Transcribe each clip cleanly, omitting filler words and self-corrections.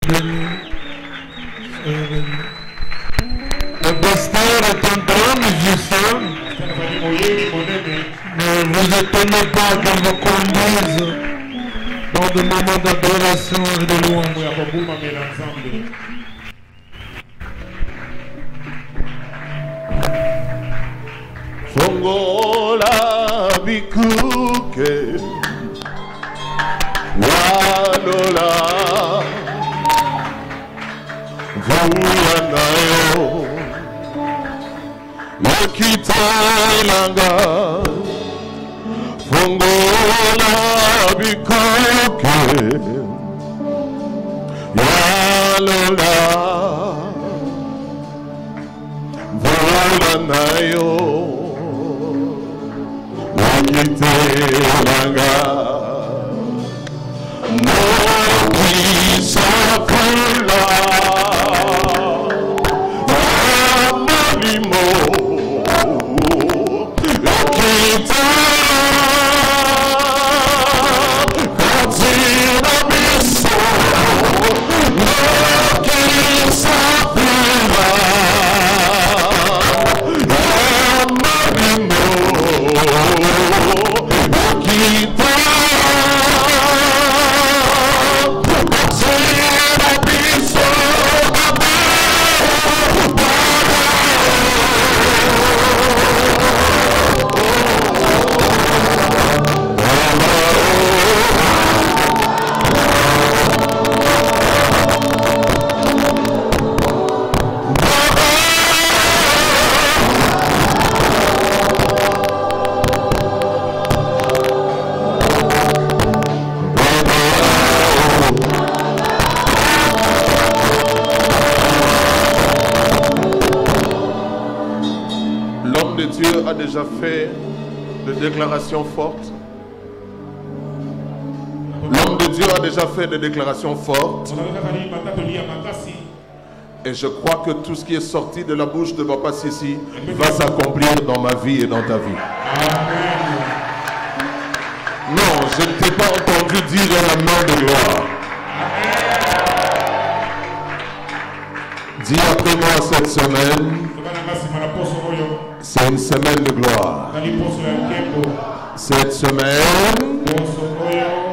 Le pasteur est un grand musicien, mais ne vous étonnez pas qu'on me conduise dans des moments d'adoration et de louange. Fongola bikuke walola vuyanayo makitalanga fongola bikuke walola vuyanayo Telanga Moisakala Amalimo Kita Katina Biso Mokisapila Amalimo Dieu a déjà fait de déclarations fortes. L'homme de Dieu a déjà fait des déclarations fortes. Et je crois que tout ce qui est sorti de la bouche de Papa Sissi va s'accomplir dans ma vie et dans ta vie. Non, je ne t'ai pas entendu dire la main de gloire. Dis après moi cette semaine. C'est une semaine de gloire. Cette semaine,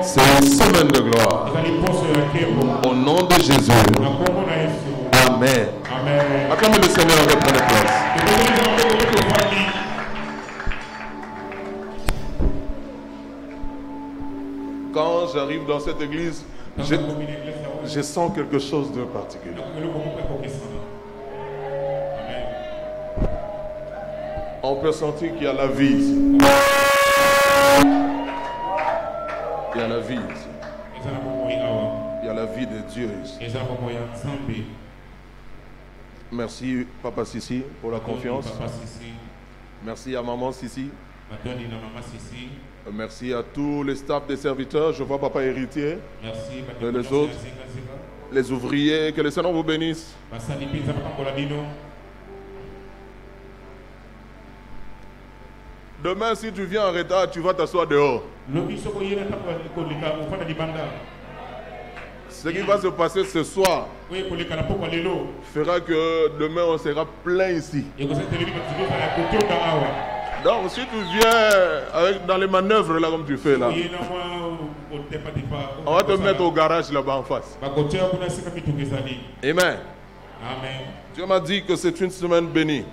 c'est une semaine de gloire. Au nom de Jésus. Amen. Acclamez le Seigneur avec mon place. Quand j'arrive dans cette église, je sens quelque chose de particulier. On peut sentir qu'il y a la vie ici. Il y a la vie ici. Il y a la vie de Dieu ici. Merci Papa Sissi pour la confiance. Merci à Maman Sissi. Merci à tous les staffs des serviteurs. Je vois Papa Héritier. Et les autres. Les ouvriers. Que le Seigneur vous bénisse. Demain, si tu viens en retard, tu vas t'asseoir dehors. Ce qui va se passer ce soir fera que demain on sera plein ici. Donc si tu viens dans les manœuvres là comme tu fais là, on va te mettre au garage là-bas en face. Amen. Dieu m'a dit que c'est une semaine bénie.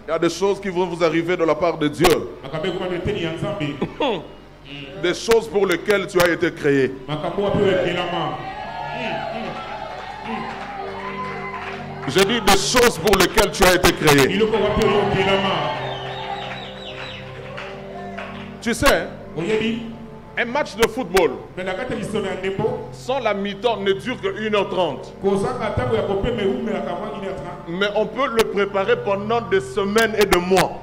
Il y a des choses qui vont vous arriver de la part de Dieu. Des choses pour lesquelles tu as été créé. J'ai dit des choses pour lesquelles tu as été créé. Tu sais, un match de football sans la mi-temps ne dure que 1h30. Mais on peut le préparer pendant des semaines et des mois.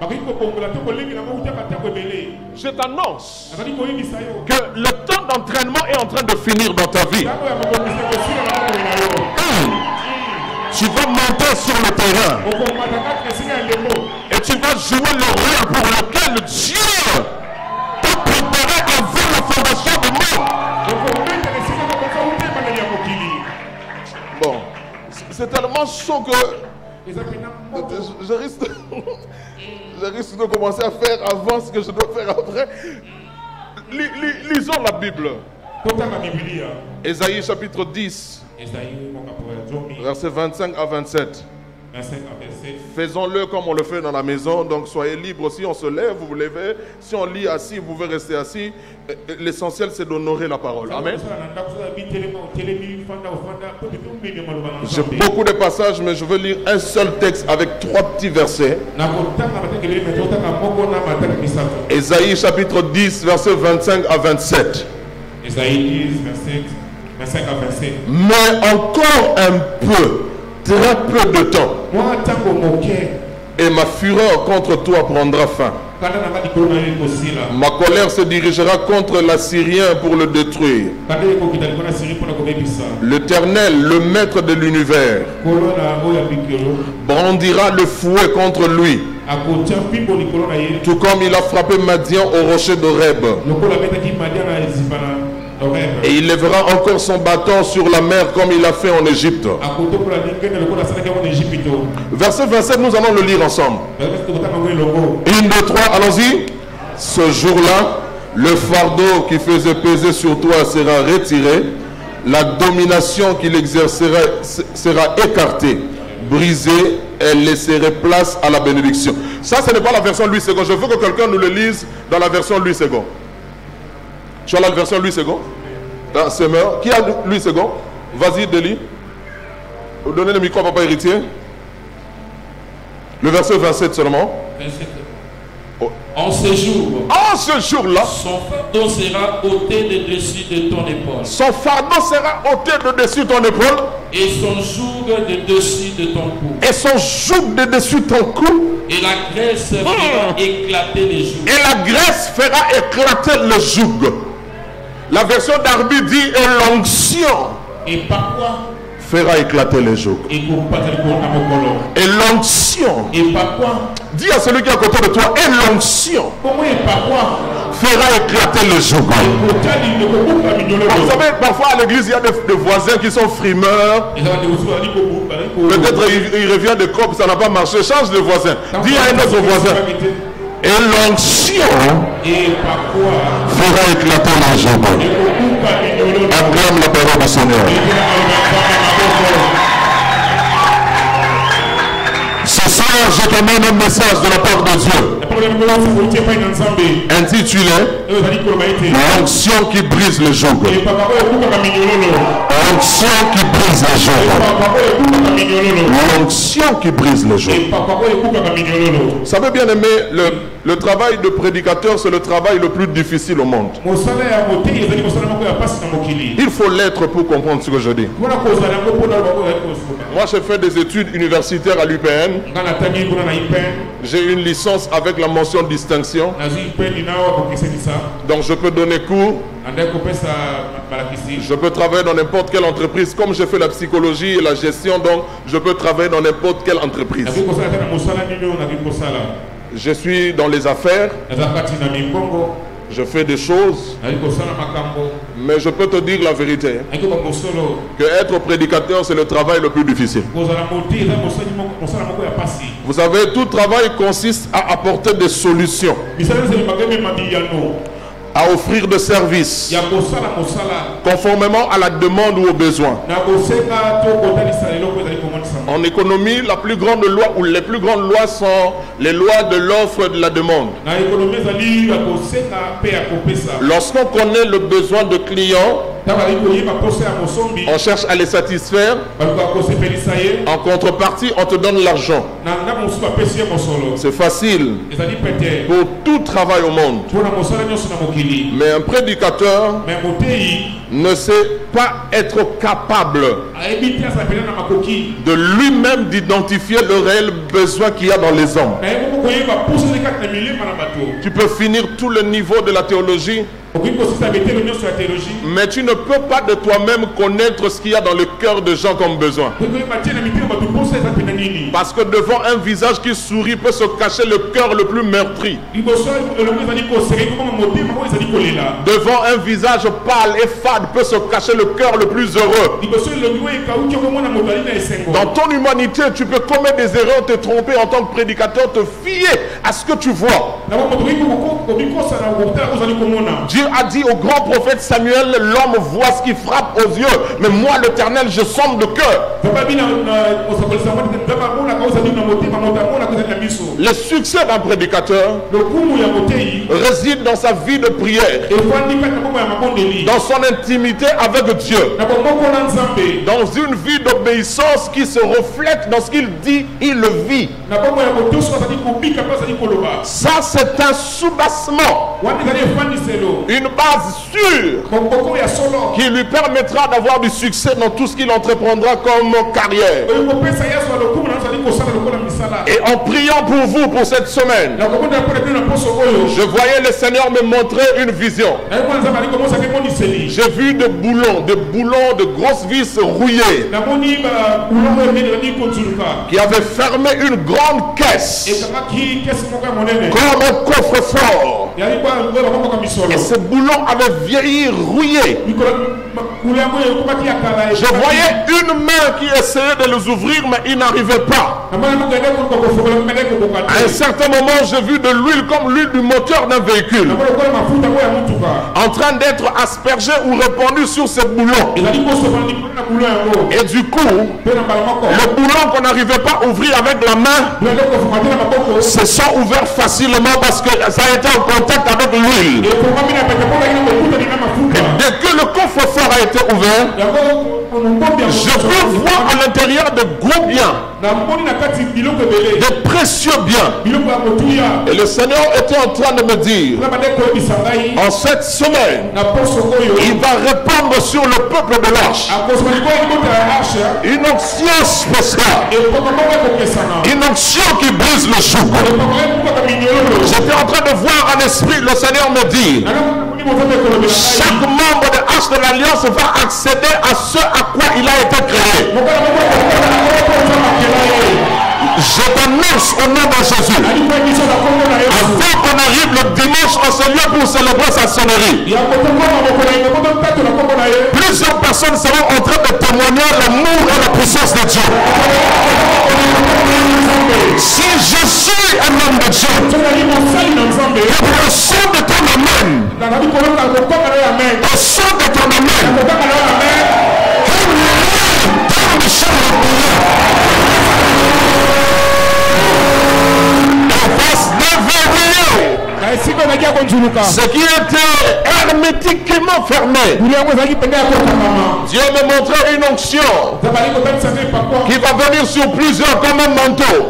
Je t'annonce que le temps d'entraînement est en train de finir dans ta vie. Tu vas monter sur le terrain et tu vas jouer le rôle pour lequel Dieu t'a préparé avant la fondation du monde. c'est tellement chaud que je risque de commencer à faire avant ce que je dois faire après. Lisons la Bible. Ésaïe chapitre 10, versets 25 à 27. Faisons-le comme on le fait dans la maison. Donc soyez libres. Si on se lève, vous vous levez. Si on lit assis, vous pouvez rester assis. L'essentiel, c'est d'honorer la parole. Amen. J'ai beaucoup de passages, mais je veux lire un seul texte avec 3 petits versets. Ésaïe chapitre 10, versets 25 à 27. Ésaïe 10, 25 à 27. Mais encore un peu, très peu de temps, et ma fureur contre toi prendra fin. Ma colère se dirigera contre l'Assyrien pour le détruire. L'Éternel, le maître de l'univers, brandira le fouet contre lui, tout comme il a frappé Madian au rocher d'Horeb. Et il lèvera encore son bâton sur la mer comme il l'a fait en Égypte. Verset 27, nous allons le lire ensemble. 1, 2, 3, allons-y. Ce jour-là, le fardeau qui faisait peser sur toi sera retiré. La domination qu'il exercerait sera écartée, brisée. Elle laisserait place à la bénédiction. Ça, ce n'est pas la version Louis II. Je veux que quelqu'un nous le lise dans la version Louis II. Tu as la version Louis II? Qui a Louis II? Vas-y, Deli. Donnez le micro à papa héritier. Le verset 27 seulement. 27. Oh. En ce jour, là, son fardeau sera ôté de dessus de ton épaule. Son fardeau sera ôté de dessus ton épaule. Et son joug de dessus de ton cou. Et son joug de dessus ton cou. Et la graisse fera éclater les jougs. Et la graisse fera éclater le joug. La version d'Arbi dit et l'onction. Et par quoi? Fera éclater les jougs. Et l'onction. Et par quoi? Dis à celui qui est à côté de toi, et l'onction. Comment et par quoi? Fera éclater le joug. Vous savez, parfois à l'église, il y a des voisins qui sont frimeurs. Peut-être il revient de COP, ça n'a pas marché. Change de voisin. Dis à un autre voisin. Et l'onction fera éclater le joug. Acclame la parole du Seigneur. Ce soir, je te donne un message de la part de Dieu intitulé l'onction qui brise le joug. L'onction qui brise le joug. L'onction qui brise le joug. Vous savez, bien aimé, le travail de prédicateur, c'est le travail le plus difficile au monde. Il faut l'être pour comprendre ce que je dis. Moi, j'ai fait des études universitaires à l'UPN. J'ai une licence avec la mention distinction. Donc je peux donner cours. Je peux travailler dans n'importe quelle entreprise. Comme j'ai fait la psychologie et la gestion, donc je peux travailler dans n'importe quelle entreprise. Je suis dans les affaires. Je fais des choses, mais je peux te dire la vérité, que être prédicateur, c'est le travail le plus difficile. Vous savez, tout travail consiste à apporter des solutions, à offrir des services, conformément à la demande ou aux besoins. En économie, la plus grande loi ou les plus grandes lois sont les lois de l'offre et de la demande. Lorsqu'on connaît le besoin de clients, on cherche à les satisfaire. En contrepartie, on te donne l'argent. C'est facile pour tout travail au monde. Mais un prédicateur ne sait pas être capable de lui-même d'identifier le réel besoin qu'il y a dans les hommes. Tu peux finir tout le niveau de la théologie, Mais tu ne peux pas de toi-même connaître ce qu'il y a dans le cœur de gens comme besoin. Parce que devant un visage qui sourit peut se cacher le cœur le plus meurtri. Devant un visage pâle et fade peut se cacher le cœur le plus heureux. Dans ton humanité, tu peux commettre des erreurs, te tromper en tant que prédicateur, te fier à ce que tu vois. Dieu a dit au grand prophète Samuel, l'homme voit ce qui frappe aux yeux, mais moi l'Éternel, je sonde le cœur. Le succès d'un prédicateur réside dans sa vie de prière, dans son intimité avec Dieu, dans une vie d'obéissance qui se reflète dans ce qu'il dit, il le vit. Ça, c'est un soubassement, une base sûre qui lui permettra d'avoir du succès dans tout ce qu'il entreprendra comme carrière. Et en priant pour vous pour cette semaine, je voyais le Seigneur me montrer une vision. J'ai vu des boulons, de grosses vis rouillées qui avaient fermé une grande caisse comme un coffre-fort. Et ces boulons avaient vieilli, rouillé. Je voyais une main qui essayait de les ouvrir, mais il n'arrivait pas. À un certain moment, j'ai vu de l'huile comme l'huile du moteur d'un véhicule en train d'être aspergée ou répandue sur ces boulons. Et du coup, le boulon qu'on n'arrivait pas à ouvrir avec la main se sont ouverts facilement parce que ça a été en contact avec l'huile. Dès que le coffre-fort a été ouvert, je peux voir à l'intérieur de gros biens, de précieux biens. Et le Seigneur était en train de me dire, en cette semaine, il va répandre sur le peuple de l'Arche une onction spéciale, une onction qui brise le joug. J'étais en train de voir en esprit le Seigneur me dire, chaque membre de l'Arche de l'Alliance va accéder à ce à quoi il a été créé. Je t'annonce au nom de Jésus, avant qu'on arrive le dimanche en ce lieu pour célébrer sa sonnerie, plusieurs personnes seront en train de témoigner l'amour et la puissance de Dieu. Si je suis un homme de Dieu, le son de ton amen, le son de ton amen, ce qui était hermétiquement fermé, Dieu me montrait une onction qui va venir sur plusieurs comme un manteau.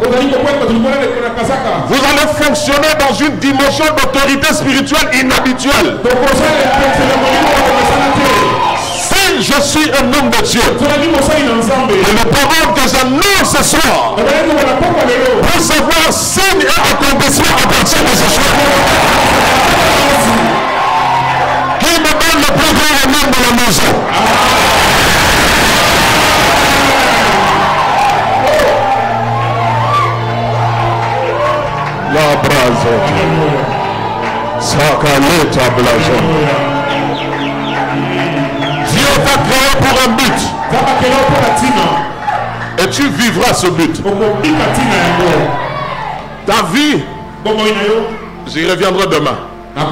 Vous allez fonctionner dans une dimension d'autorité spirituelle inhabituelle. Si je suis un homme de Dieu, et le parole que j'annonce ce soir, pour savoir signe et accomplissement à partir de ce soir, qui me donne le plus grand honneur de la maison. La brase, Sakaleta blazo. Dieu t'a créé pour un but. Et tu vivras ce but. Ta vie, j'y reviendrai demain. Ta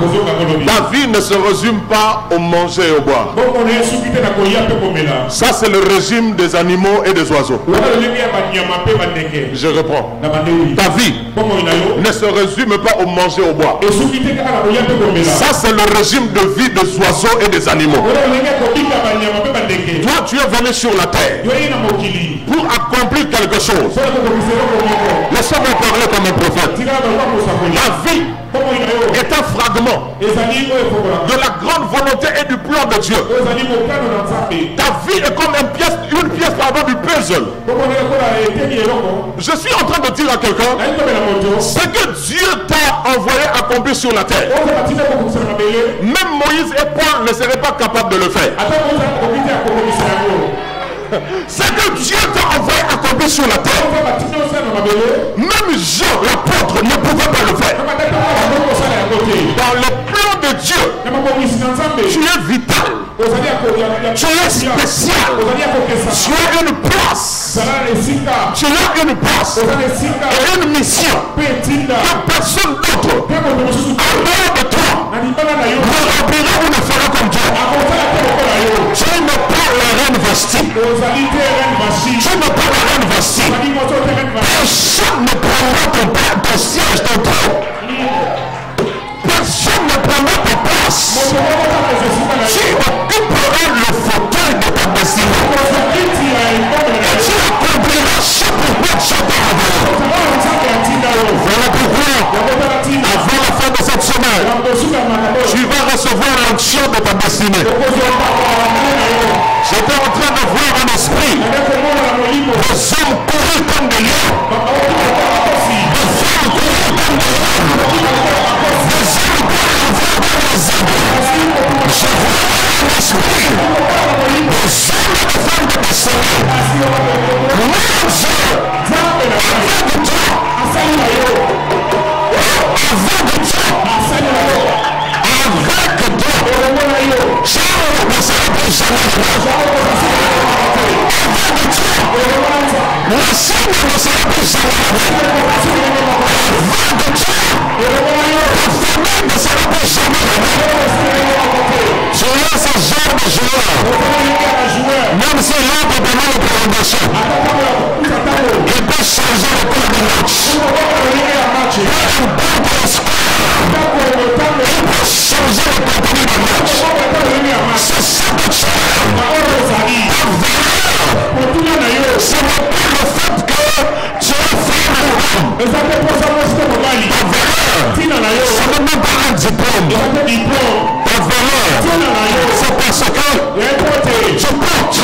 vie ne se résume pas au manger et au boire. Ça, c'est le régime des animaux et des oiseaux. Je reprends. Ta vie ne se résume pas au manger et au boire. Ça, c'est le régime de vie des oiseaux et des animaux. Toi, tu es venu sur la terre pour accomplir quelque chose. Laissez-moi parler comme un prophète. La vie est un fragment de la grande volonté et du plan de Dieu. Ta vie est comme une pièce du puzzle. Je suis en train de dire à quelqu'un, ce que Dieu t'a envoyé accomplir sur la terre, même Moïse et Paul ne seraient pas capables de le faire. Ce que Dieu t'a envoyé accomplir sur la terre, même Jean, l'apôtre, ne pouvait pas le faire. Dans le plan de Dieu, tu es vital. Tu es spécial. Tu as une place. Tu as une place et une mission que personne d'autre en dehors de toi ne remplira ou ne fera comme toi. Tu n'es pas la reine Vasti. Tu n'es pas la reine Vasti. Personne ne prendra ton siège, ton trône. Personne ne prendra ta place. Tu occuperas le fauteuil de ta destinée. Et tu accompliras ce pourquoi tu as. Voilà pourquoi, avant la fin de cette semaine, tu vas recevoir l'onction de ta destinée. J'étais en train de voir un esprit. Des hommes courus comme des lions. Des femmes courus comme des lions. Des hommes courus comme des arbres. Je vois un esprit. Des hommes et des femmes de destinée. Mon Dieu, avec toi. Avec toi. Avec toi. Ciao, ne sera plus jamais. Avec toi. La scène ne sera plus jamais. Avec toi. La famille ne sera plus jamais. Tu es ce genre de joueur. Même si l'autre demande une prolongation, il peut changer le cours du match. Il peut changer le contenu du match. C'est ça que tu as. Ta valeur, ce n'est pas le fait que tu es femme ou homme. Ta valeur, ce n'est même pas un diplôme. Ta valeur, c'est parce que tu portes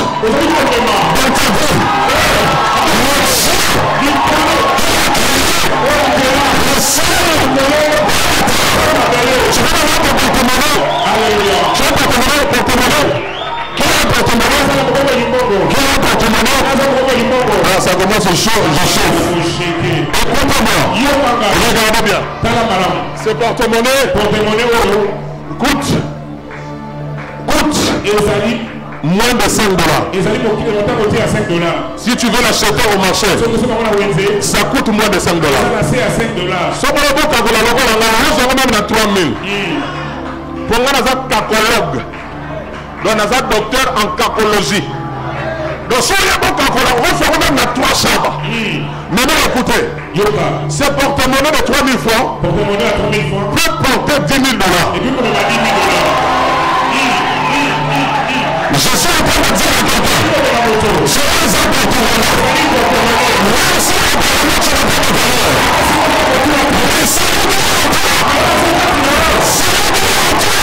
dans ta vie le sang. Tu vas avoir ton porte-monnaie. Tu as un porte-monnaie. Quel est un porte-monnaie? Quel est un porte-monnaie? Ah, ça commence au chaud, je chauffe. Écoute-moi. Regardez bien. Ce porte-monnaie coûte moins de 5 $. Si tu veux l'acheter au marché, ça coûte moins de 5 $. Si on a 3 000. Pour moi, on a un cacologue. Donc, on a un docteur en cacologie. Donc, si on a un cacologue, on fait même 3 chambres. Maintenant, écoutez, ce porte-monnaie de 3 000 francs peut porter 10 000 $. Je suis en train de dire à quelqu'un, je suis un porte-monnaie. Moi aussi, un porte-monnaie, tu n'as pas de valeur. Mais c'est le bien à toi. C'est le bien à toi.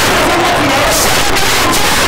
C'est le bien à toi.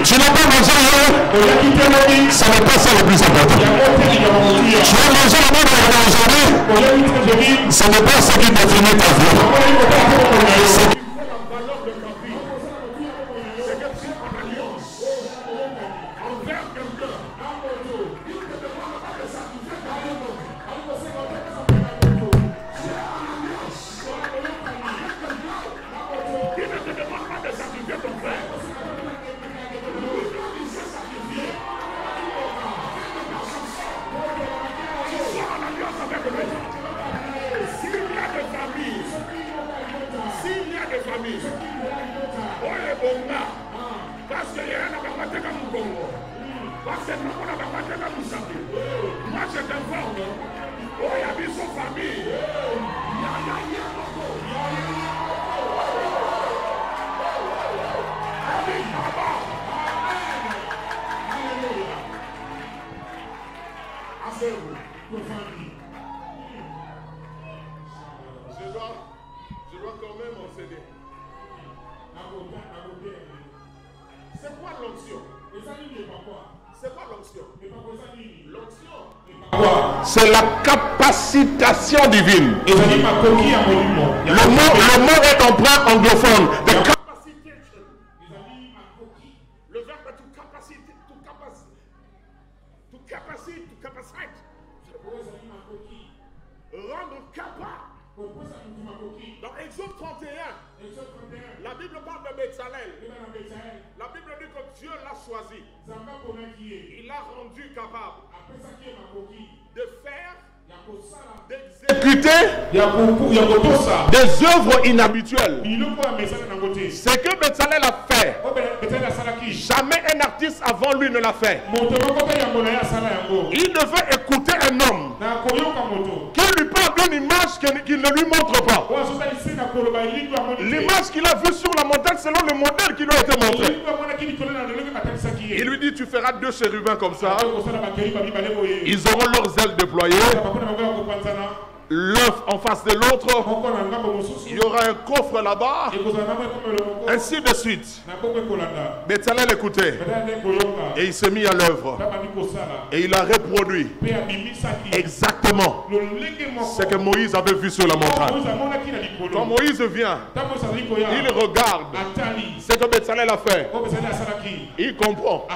Tu n'as pas mangé hier, ça n'est pas ça le plus important. Tu as mangé la même aujourd'hui, ce n'est pas ça qui définit ta vie. Parce qu'il y a un Moi je te forme. Oh, il y a mis son famille. Je dois quand même enseigner. C'est quoi l'onction? C'est quoi l'onction? L'onction, c'est la capacitation divine. Le mot est emprunt anglophone. The capacitation. Le verbe est to capacite. Rendre capable. Dans Exode 31, la Bible parle de Bétzalel. La Bible dit que Dieu l'a choisi. Il l'a rendu capable de faire, d'exécuter des œuvres inhabituelles. Ce que Bétzalel a fait, jamais un artiste avant lui ne l'a fait. Il devait écouter un homme qui lui parle d'une image qu'il ne lui montre pas. L'image qu'il a vue sur la montagne selon le modèle qui lui a été montré. Il lui dit, tu feras 2 chérubins comme ça. Ils auront leurs ailes déployées. L'un en face de l'autre. Il y aura un coffre là-bas. Ainsi de suite. Bétzalel écoutait. Et il s'est mis à l'œuvre. Et il a reproduit exactement ce que Moïse avait vu sur la montagne. Quand Moïse vient, il regarde ce que Bétzalel a fait. Il comprend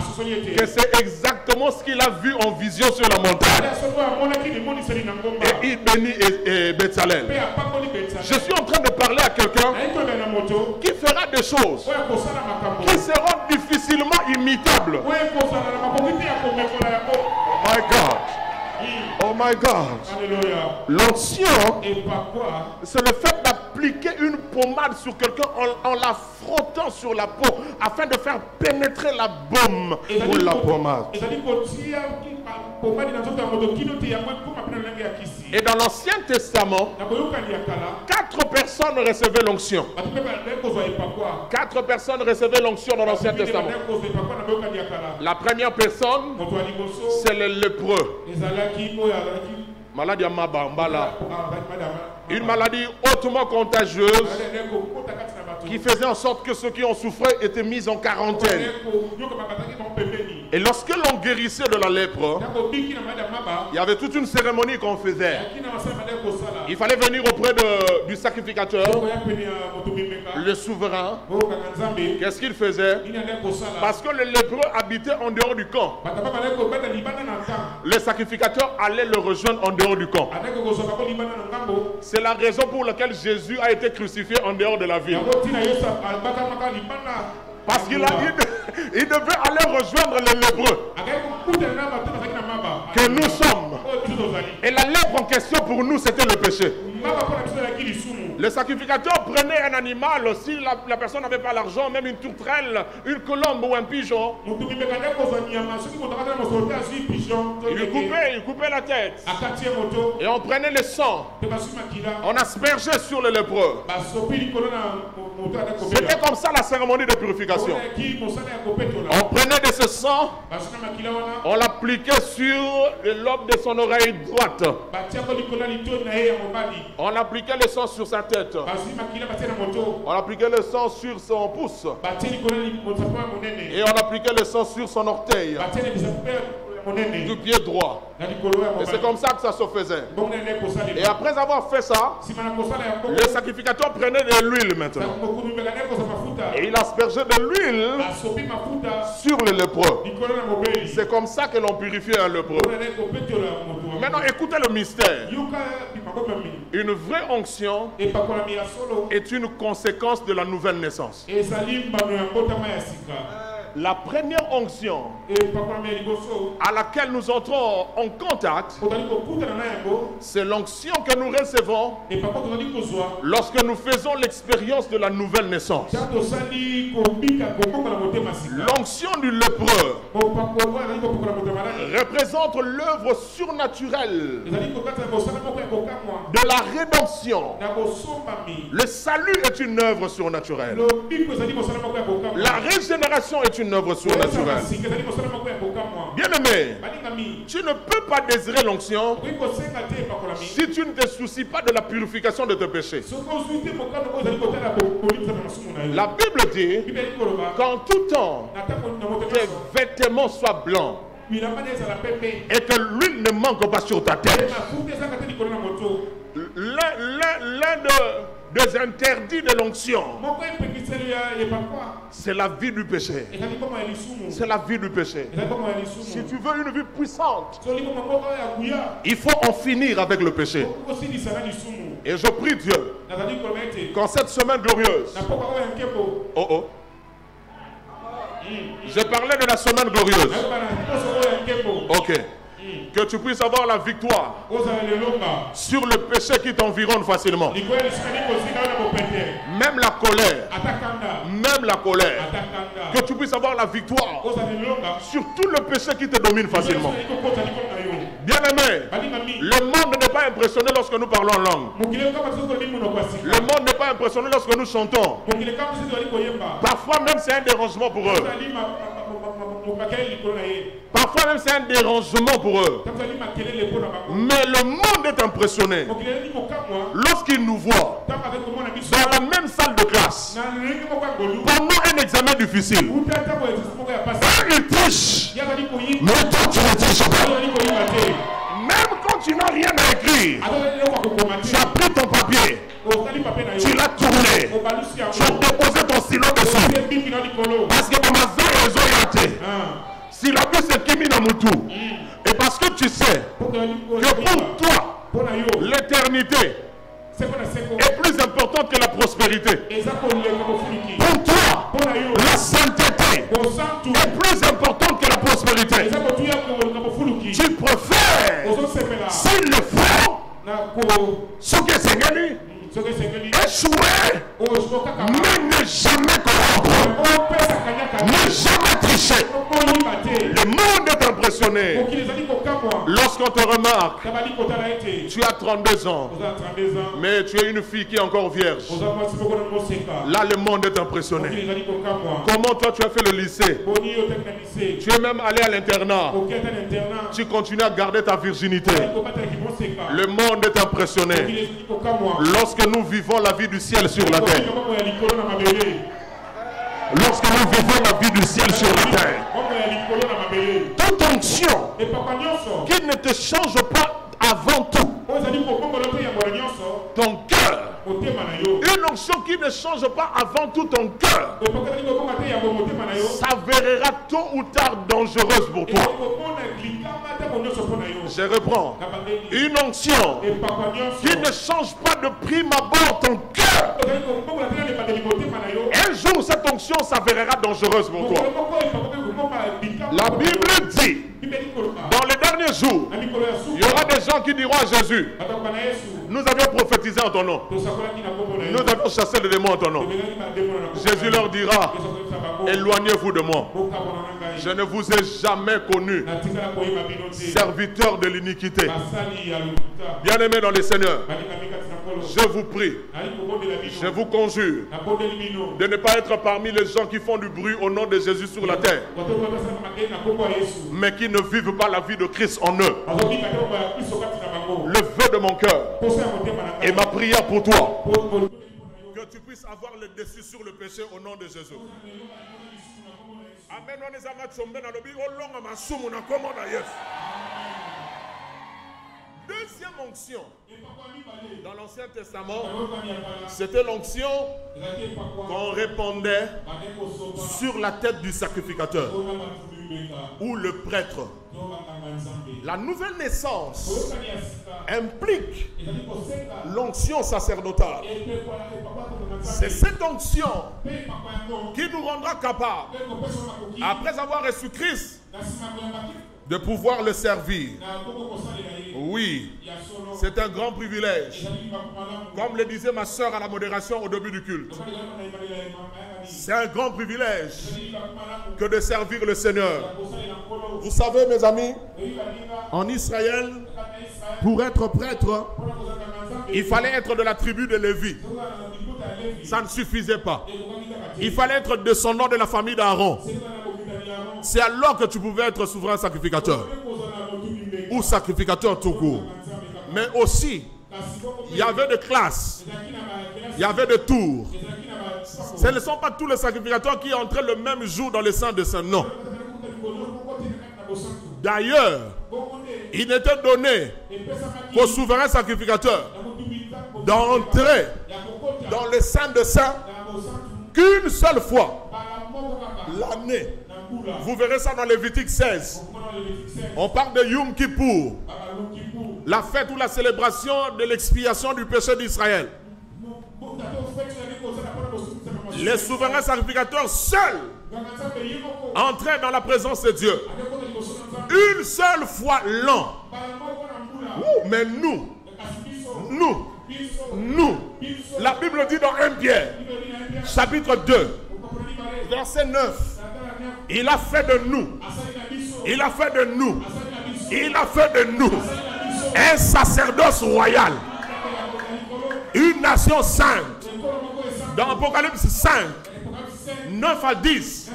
que c'est exactement ce qu'il a vu en vision sur la montagne. Et il bénit Bétzalel. Je suis en train de parler à quelqu'un qui fera des choses qui seront difficilement imitables. Oh my God. Oh my God. L'onction, c'est le fait d'appliquer une pommade sur quelqu'un en la frottant sur la peau afin de faire pénétrer la baume pour la pommade. Et dans l'Ancien Testament, 4 personnes recevaient l'onction. 4 personnes recevaient l'onction dans l'Ancien Testament. La première personne, c'est le lépreux. Maladie à Mabambala. Une maladie hautement contagieuse qui faisait en sorte que ceux qui en souffraient étaient mis en quarantaine. Et lorsque l'on guérissait de la lèpre, il y avait toute une cérémonie qu'on faisait. Il fallait venir auprès du sacrificateur, le souverain. Qu'est-ce qu'il faisait? Parce que le lépreux habitait en dehors du camp. Le sacrificateur allait le rejoindre en dehors du camp. C'est la raison pour laquelle Jésus a été crucifié en dehors de la ville. Parce qu'il il devait aller rejoindre les lépreux que nous sommes. Et la lèpre en question pour nous, c'était le péché. Le sacrificateur prenait un animal, si la personne n'avait pas l'argent, même une tourterelle, une colombe ou un pigeon. Il coupait la tête. Et on prenait le sang. On aspergeait sur le lépreux. C'était comme ça la cérémonie de purification. On prenait de ce sang, on l'appliquait sur le lobe de son oreille droite. On appliquait le sang sur sa tête. On appliquait le sang sur son pouce. Et on appliquait le sang sur son orteil du pied droit. Et c'est comme ça que ça se faisait. Et après avoir fait ça, le sacrificateur prenait de l'huile maintenant. Et il aspergeait de l'huile sur le lépreux. C'est comme ça que l'on purifiait un lépreux. Maintenant, écoutez le mystère. Une vraie onction est une conséquence de la nouvelle naissance. La première onction à laquelle nous entrons en contact, c'est l'onction que nous recevons lorsque nous faisons l'expérience de la nouvelle naissance. L'onction du lépreux représente l'œuvre surnaturelle de la rédemption. Le salut est une œuvre surnaturelle. La régénération est une œuvre surnaturelle. Bien-aimé, tu ne peux pas désirer l'onction si tu ne te soucies pas de la purification de tes péchés. La Bible dit qu'en tout temps, tes vêtements soient blancs et que l'huile ne manque pas sur ta tête. L'un des interdits de l'onction, c'est la vie du péché. C'est la vie du péché. Si tu veux une vie puissante, il faut en finir avec le péché. Et je prie Dieu qu'en cette semaine glorieuse, je parlais de la semaine glorieuse. Ok. Que tu puisses avoir la victoire sur le péché qui t'environne facilement. Même la colère. Même la colère. Que tu puisses avoir la victoire sur tout le péché qui te domine facilement. Bien-aimé, le monde n'est pas impressionné lorsque nous parlons en langue. Le monde n'est pas impressionné lorsque nous chantons. Parfois même c'est un dérangement pour eux. Parfois même c'est un dérangement pour eux. Mais le monde est impressionné lorsqu'il nous voit dans la même salle de classe pendant un examen difficile. Ils trichent, mais toi tu ne triches pas. Même quand tu n'as rien à écrire, tu as pris ton papier, tu l'as tourné, tu as déposé ton stylo dessus. Parce que dans ma zone, ils ont raté. Si la vie c'est Kimi Namutu, et parce que tu sais que pour toi, l'éternité est plus importante que la prospérité. Pour toi, la sainteté est plus importante que la prospérité. Tu préfères, s'il le faut, ce que c'est gagné, échouer, mais ne jamais corrompre, ne jamais tricher. Le monde est impressionné. Lorsqu'on te remarque, tu as 32 ans, mais tu es une fille qui est encore vierge. Là, le monde est impressionné. Comment toi tu as fait le lycée? Tu es même allé à l'internat. Tu continues à garder ta virginité. Le monde est impressionné. Lorsque nous vivons la vie du ciel sur la terre. Lorsque nous vivons la vie du ciel sur la terre. Toute onction qui ne te change pas avant tout ton cœur. Une onction qui ne change pas avant tout ton cœur s'avérera tôt ou tard dangereuse pour toi. Je reprends. Une onction qui ne change pas de prime abord ton cœur. Un jour, cette onction s'avérera dangereuse pour toi. La Bible dit, dans les derniers jours, il y aura des gens qui diront à Jésus, nous avions prophétisé en ton nom. Nous avions chassé les démons en ton nom. Jésus leur dira, éloignez-vous de moi. Je ne vous ai jamais connu, serviteur de l'iniquité. Bien-aimés dans le Seigneur, je vous prie, je vous conjure de ne pas être parmi les gens qui font du bruit au nom de Jésus sur la terre, mais qui ne vivent pas la vie de Christ en eux. Le vœu de mon cœur et ma prière pour toi, que tu puisses avoir le dessus sur le péché au nom de Jésus. Amen. Deuxième onction dans l'Ancien Testament, c'était l'onction qu'on répandait sur la tête du sacrificateur ou le prêtre. La nouvelle naissance implique l'onction sacerdotale. C'est cette onction qui nous rendra capables, après avoir reçu Christ, de pouvoir le servir. Oui, c'est un grand privilège. Comme le disait ma soeur à la modération au début du culte. C'est un grand privilège que de servir le Seigneur. Vous savez, mes amis, en Israël, pour être prêtre, il fallait être de la tribu de Lévi. Ça ne suffisait pas. Il fallait être descendant de la famille d'Aaron. C'est alors que tu pouvais être souverain sacrificateur. Ou sacrificateur tout court. Mais aussi, il y avait des classes. Il y avait des tours. Ce ne sont pas tous les sacrificateurs qui entraient le même jour dans les saints de saints. Non. D'ailleurs, il n'était donné qu'au souverain sacrificateur d'entrer dans les saints de saints qu'une seule fois l'année. Vous verrez ça dans Lévitique 16. On parle de Yom Kippour, la fête ou la célébration de l'expiation du péché d'Israël. Les souverains sacrificateurs seuls entraient dans la présence de Dieu une seule fois l'an. Mais nous, la Bible dit dans 1 Pierre, chapitre 2, verset 9, il a fait de nous, un sacerdoce royal, une nation sainte. Dans Apocalypse 5, 9 à 10,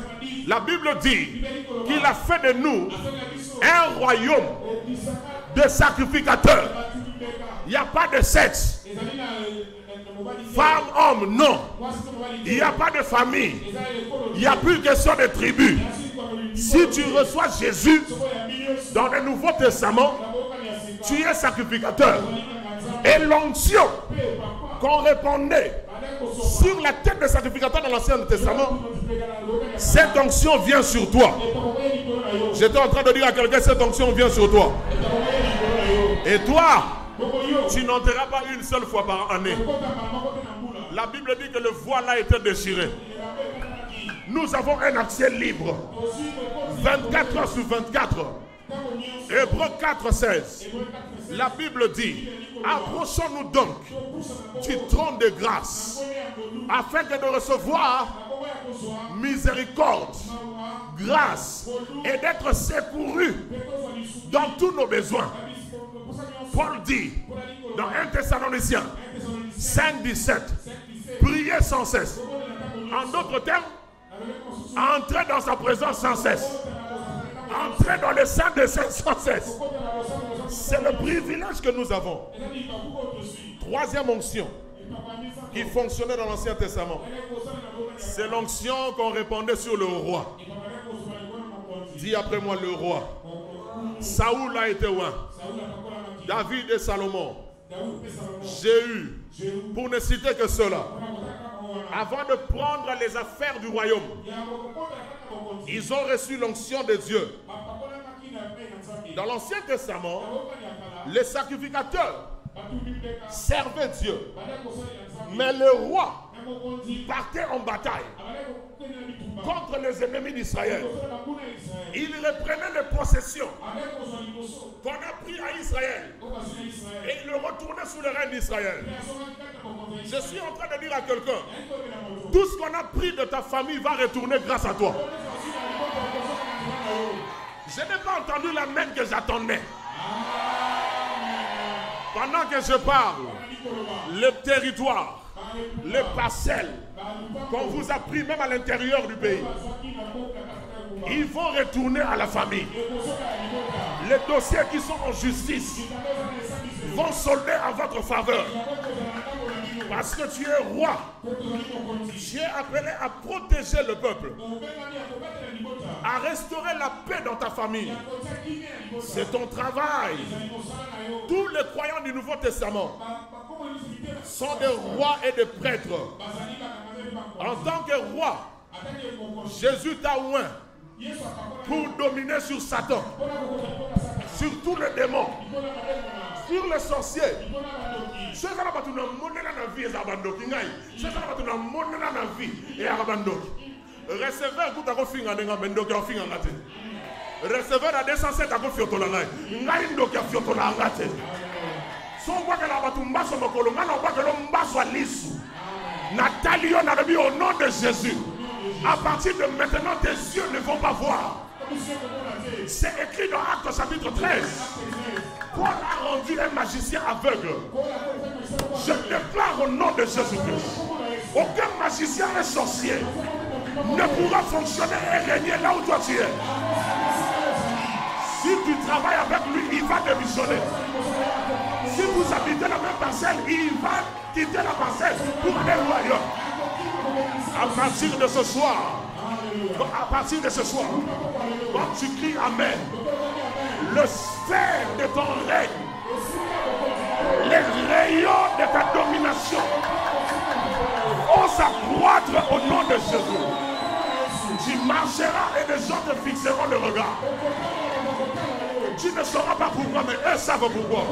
la Bible dit qu'il a fait de nous un royaume de sacrificateurs. Il n'y a pas de sexe. Femme, homme, non. Il n'y a pas de famille. Il n'y a plus question de tribu. Si tu reçois Jésus dans le Nouveau Testament, tu es sacrificateur. Et l'onction qu'on répandait sur la tête des sacrificateurs dans l'Ancien Testament, cette onction vient sur toi. J'étais en train de dire à quelqu'un, cette onction vient sur toi. Et toi, tu n'entreras pas une seule fois par année. La Bible dit que le voile a été déchiré. Nous avons un accès libre. 24 heures sur 24. Hébreux 4, 16. La Bible dit, approchons-nous donc du trône de grâce, afin que de recevoir miséricorde, grâce, et d'être secourus dans tous nos besoins. Paul dit dans 1 Thessaloniciens 5, 17, priez sans cesse. En d'autres termes, entrez dans sa présence sans cesse. Entrez dans le sein de saints sans cesse. C'est le privilège que nous avons. Troisième onction qui fonctionnait dans l'Ancien Testament, c'est l'onction qu'on répandait sur le roi. Dis après moi le roi. Saoul a été oint. David et Salomon. Jéhu. Pour ne citer que cela. Avant de prendre les affaires du royaume, ils ont reçu l'onction de Dieu. Dans l'Ancien Testament, les sacrificateurs servaient Dieu. Mais le roi partait en bataille contre les ennemis d'Israël. Il reprenait les possessions qu'on a pris à Israël et il le retournait sous le règne d'Israël. Je suis en train de dire à quelqu'un, tout ce qu'on a pris de ta famille va retourner grâce à toi. Je n'ai pas entendu la main que j'attendais. Pendant que je parle, le territoire, les parcelles qu'on vous a pris même à l'intérieur du pays, ils vont retourner à la famille. Les dossiers qui sont en justice vont solder en votre faveur. Parce que tu es roi. Tu es appelé à protéger le peuple, à restaurer la paix dans ta famille. C'est ton travail. Tous les croyants du Nouveau Testament sont des rois et des prêtres. En tant que roi, Jésus t'a oint pour dominer sur Satan, sur tous les démons, Sur les sorciers. Ceux qui ont la vie et Abandoki. Ceux qui ont la vie et Abandoki. Recevez un coup de finger à Bendoki en finger. Recevez la 207 à Fiotola. Ngaïndoki à Fiotola. Son voit que la batumba sur le colon, on voit que l'homme soit lisse. Nathalie, on a remis au nom de Jésus. À partir de maintenant, tes yeux ne vont pas voir. C'est écrit dans Actes chapitre 13. Paul a rendu un magicien aveugle. Je déclare au nom de Jésus-Christ. Aucun magicien et sorcier ne pourra fonctionner et régner là où toi tu es. Si tu travailles avec lui, il va démissionner. Si vous habitez la même parcelle, il va quitter la parcelle pour aller au royaume. À partir de ce soir, quand tu cries Amen, le sphère de ton règne, les rayons de ta domination vont s'accroître au nom de Jésus. Tu marcheras et les gens te fixeront le regard. Tu ne sauras pas pourquoi, mais eux savent pourquoi.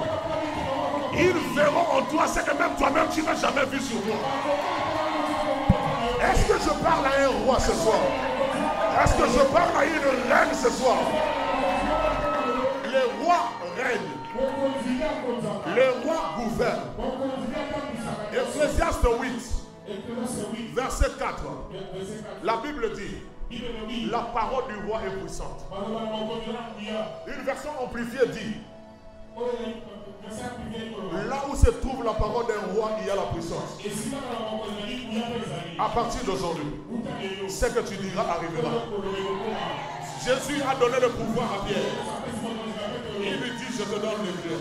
Ils verront en toi ce que même toi-même tu n'as jamais vu sur toi. Est-ce que je parle à un roi ce soir? Est-ce que je parle à une reine ce soir? Les rois règnent. Les rois gouvernent. Ecclésiaste 8, verset 4. La Bible dit: la parole du roi est puissante. Une version amplifiée dit: là où se trouve la parole d'un roi, il y a la puissance. À partir d'aujourd'hui, ce que tu diras arrivera. Jésus a donné le pouvoir à Pierre. Il lui dit: je te donne le clé.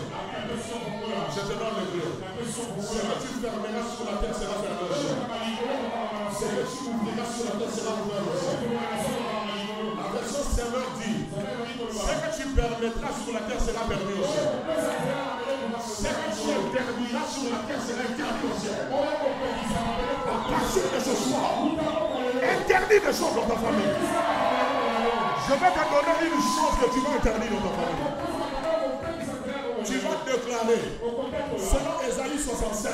Je te donne le clé. Ce que tu fermeras sur la terre sera fermé au ciel. Ce que tu ouvriras sur la terre sera ouvert au ciel. La version serveur dit: ce que tu permettras sur la terre sera permis au ciel. Ce que tu interdiras sur la terre sera interdit au ciel. À partir de ce soir, interdis des choses dans ta famille. Je vais te donner une chose que tu vas interdire dans ta famille. Tu vas déclarer, selon Ésaïe 65,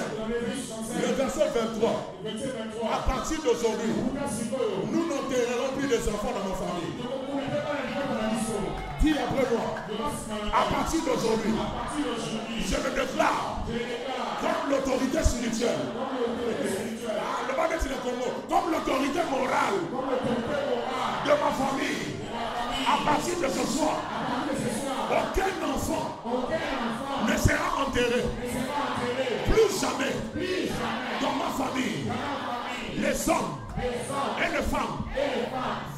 le verset 23, à partir d'aujourd'hui, nous n'enterrerons plus des enfants dans nos familles. Dis après moi, à partir d'aujourd'hui, je me déclare comme l'autorité spirituelle, comme l'autorité morale de ma famille. À partir de ce soir, aucun enfant ne sera enterré. Plus jamais dans ma famille, les hommes et les femmes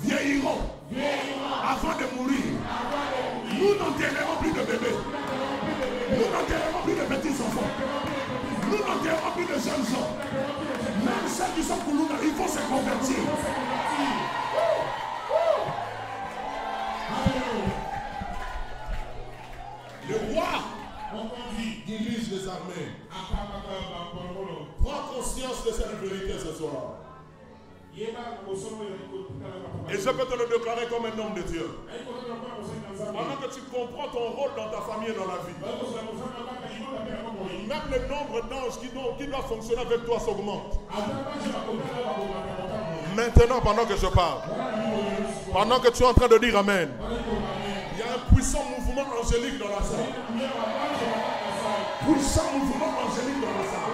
vieilliront avant de mourir. Nous n'enterrerons plus de bébés. Nous n'enterrerons plus de petits enfants. Nous n'enterrerons plus de jeunes gens. Même ceux qui sont Koulouna, il faut se convertir. Le roi dirige les armées. Prends conscience de cette vérité ce soir. Et je peux te le déclarer comme un homme de Dieu. Pendant que tu comprends ton rôle dans ta famille et dans la vie, même le nombre d'anges qui doivent fonctionner avec toi s'augmente. Maintenant, pendant que je parle, pendant que tu es en train de dire Amen, il y a un puissant mouvement angélique dans la salle. Puissant mouvement angélique dans la salle.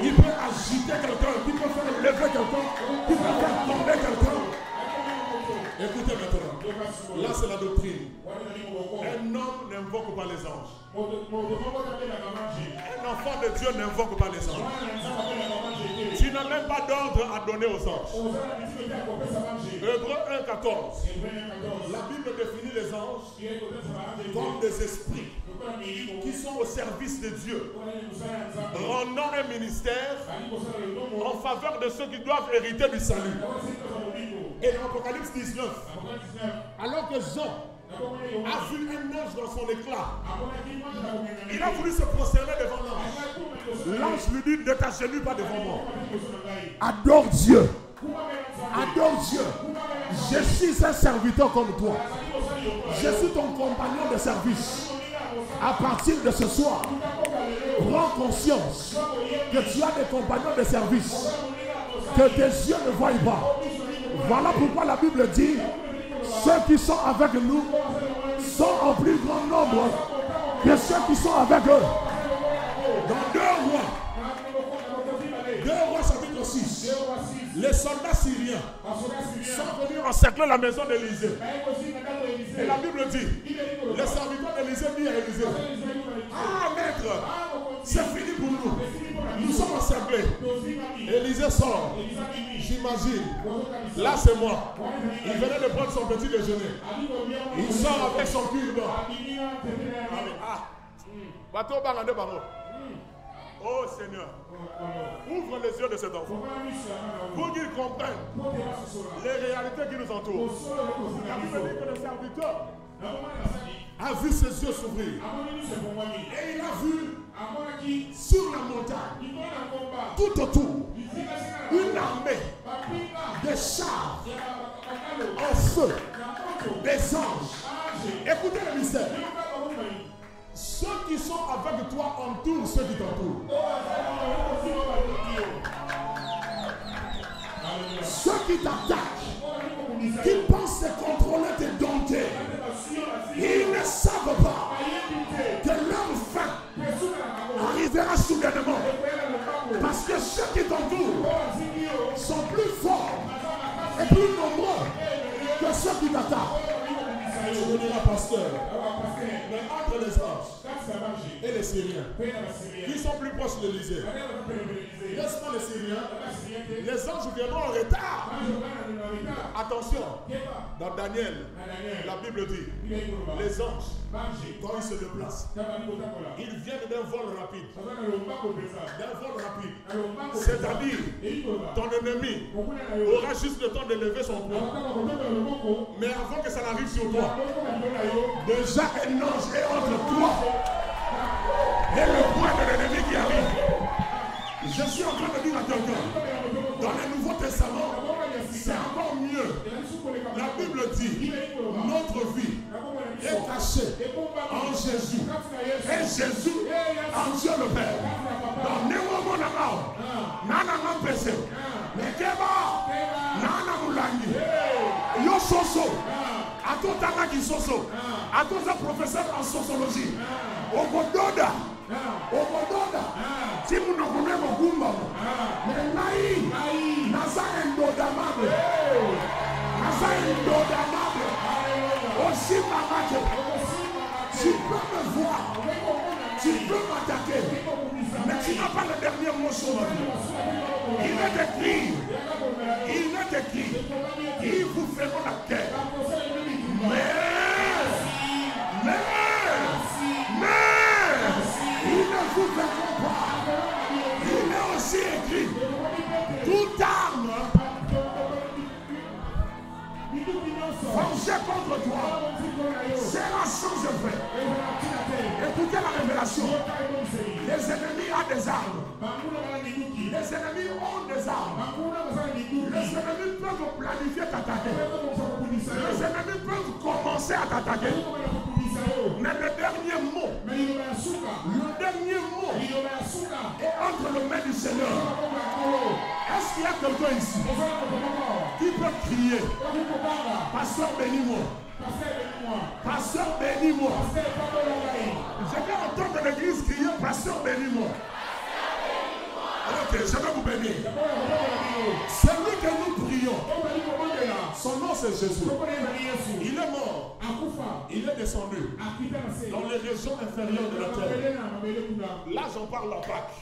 Il peut agiter quelqu'un, il peut faire lever quelqu'un, il peut faire tomber quelqu'un. Écoutez maintenant, là c'est la doctrine. Un homme n'invoque pas les anges. Un enfant de Dieu n'invoque pas les anges. Tu n'as même pas d'ordre à donner aux anges. Hébreux 1,14. La Bible définit les anges comme des esprits qui sont au service de Dieu, rendant un ministère en faveur de ceux qui doivent hériter du salut. Et dans Apocalypse 19, alors que Jean a vu un ange dans son éclat, il a voulu se prosterner devant l'ange. L'ange lui dit: ne t'agenouille pas devant moi. Adore Dieu. Adore Dieu. Je suis un serviteur comme toi. Je suis ton compagnon de service. À partir de ce soir, prends conscience que tu as des compagnons de service que tes yeux ne voient pas. Voilà pourquoi la Bible dit, ceux qui sont avec nous sont en plus grand nombre que ceux qui sont avec eux. Dans 2 Rois chapitre 6, les soldats syriens sont venus encercler la maison d'Élisée. Et la Bible dit, les serviteurs d'Élisée disent à Élisée, ah maître, c'est fini pour nous. Nous sommes encerclés. Élisée sort. J'imagine. Là c'est moi. Il venait de prendre son petit déjeuner. Il sort avec son cure-dent. Bateau Bangande Bango. Oh Seigneur, ouvre les yeux de cet enfant pour qu'il comprenne les réalités qui nous entourent. La Bible dit que le serviteur a vu ses yeux s'ouvrir et il a vu sur la montagne, tout autour, une armée de chars en feu, des anges. Écoutez le mystère. Ceux qui sont avec toi entourent ceux qui t'entourent. Ceux qui t'attaquent, qui pensent te contrôler, te dompter, ils ne savent pas que leur fin arrivera soudainement. Parce que ceux qui t'entourent sont plus forts et plus nombreux que ceux qui t'attaquent. Je vous dirai pasteur, mais entre les anges et les Syriens, qui sont plus proches de l'Élysée, n'est-ce pas les Syriens? Les anges viendront en retard. Attention, dans Daniel, la Bible dit, les anges, quand ils se déplacent, ils viennent d'un vol rapide. C'est-à-dire, ton ennemi aura juste le temps de lever son poing. Mais avant que ça n'arrive sur toi, déjà un ange est entre toi et le poing de l'ennemi qui arrive. Je suis en train de dire à quelqu'un, dans le Nouveau Testament, c'est encore mieux. La Bible dit, notre vie est cachée en Jésus. Et Jésus en Dieu le Père. Dans Néo Monamao, Nana Mampese, Nekeba, Nana Moulangi, Yososo, Atotana Kisoso, Atota professeur en sociologie, Ogododa, Timu Nokune Mogumba, Menai, Nasa Endodamabe, aussi Mamake. Tu peux me voir, tu peux m'attaquer, mais tu n'as pas le dernier mot sur ma vie. Il est écrit, ils vous feront la guerre. Mais, ils ne vous verront pas. Il est aussi écrit, toute arme forgée contre toi sera sans effet. Écoutez la révélation. Les ennemis ont des armes. Les ennemis ont des armes. Les ennemis peuvent planifier t'attaquer. Les ennemis peuvent commencer à t'attaquer. Mais le dernier mot est entre les mains du Seigneur. Est-ce qu'il y a quelqu'un ici qui peut crier, pasteur bénis-moi, pasteur bénis-moi? Je vais entendre l'église crier, pasteur bénis-moi. Ok, je vais vous bénir. Celui que nous prions, son nom c'est Jésus. Il est mort. Il est descendu dans les régions inférieures de la terre. Là, j'en parle à Pâques.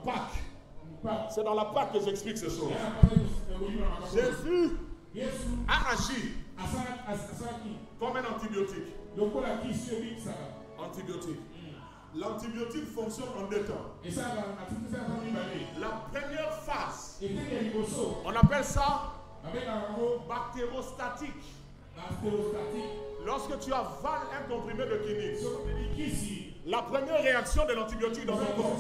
Pâques. C'est dans la Pâques que j'explique ces choses. Jésus a agi comme un antibiotique. Antibiotique. L'antibiotique fonctionne en 2 temps. La première phase, on appelle ça bactérostatique. Lorsque tu avales un comprimé de quinine, la première réaction de l'antibiotique dans ton corps,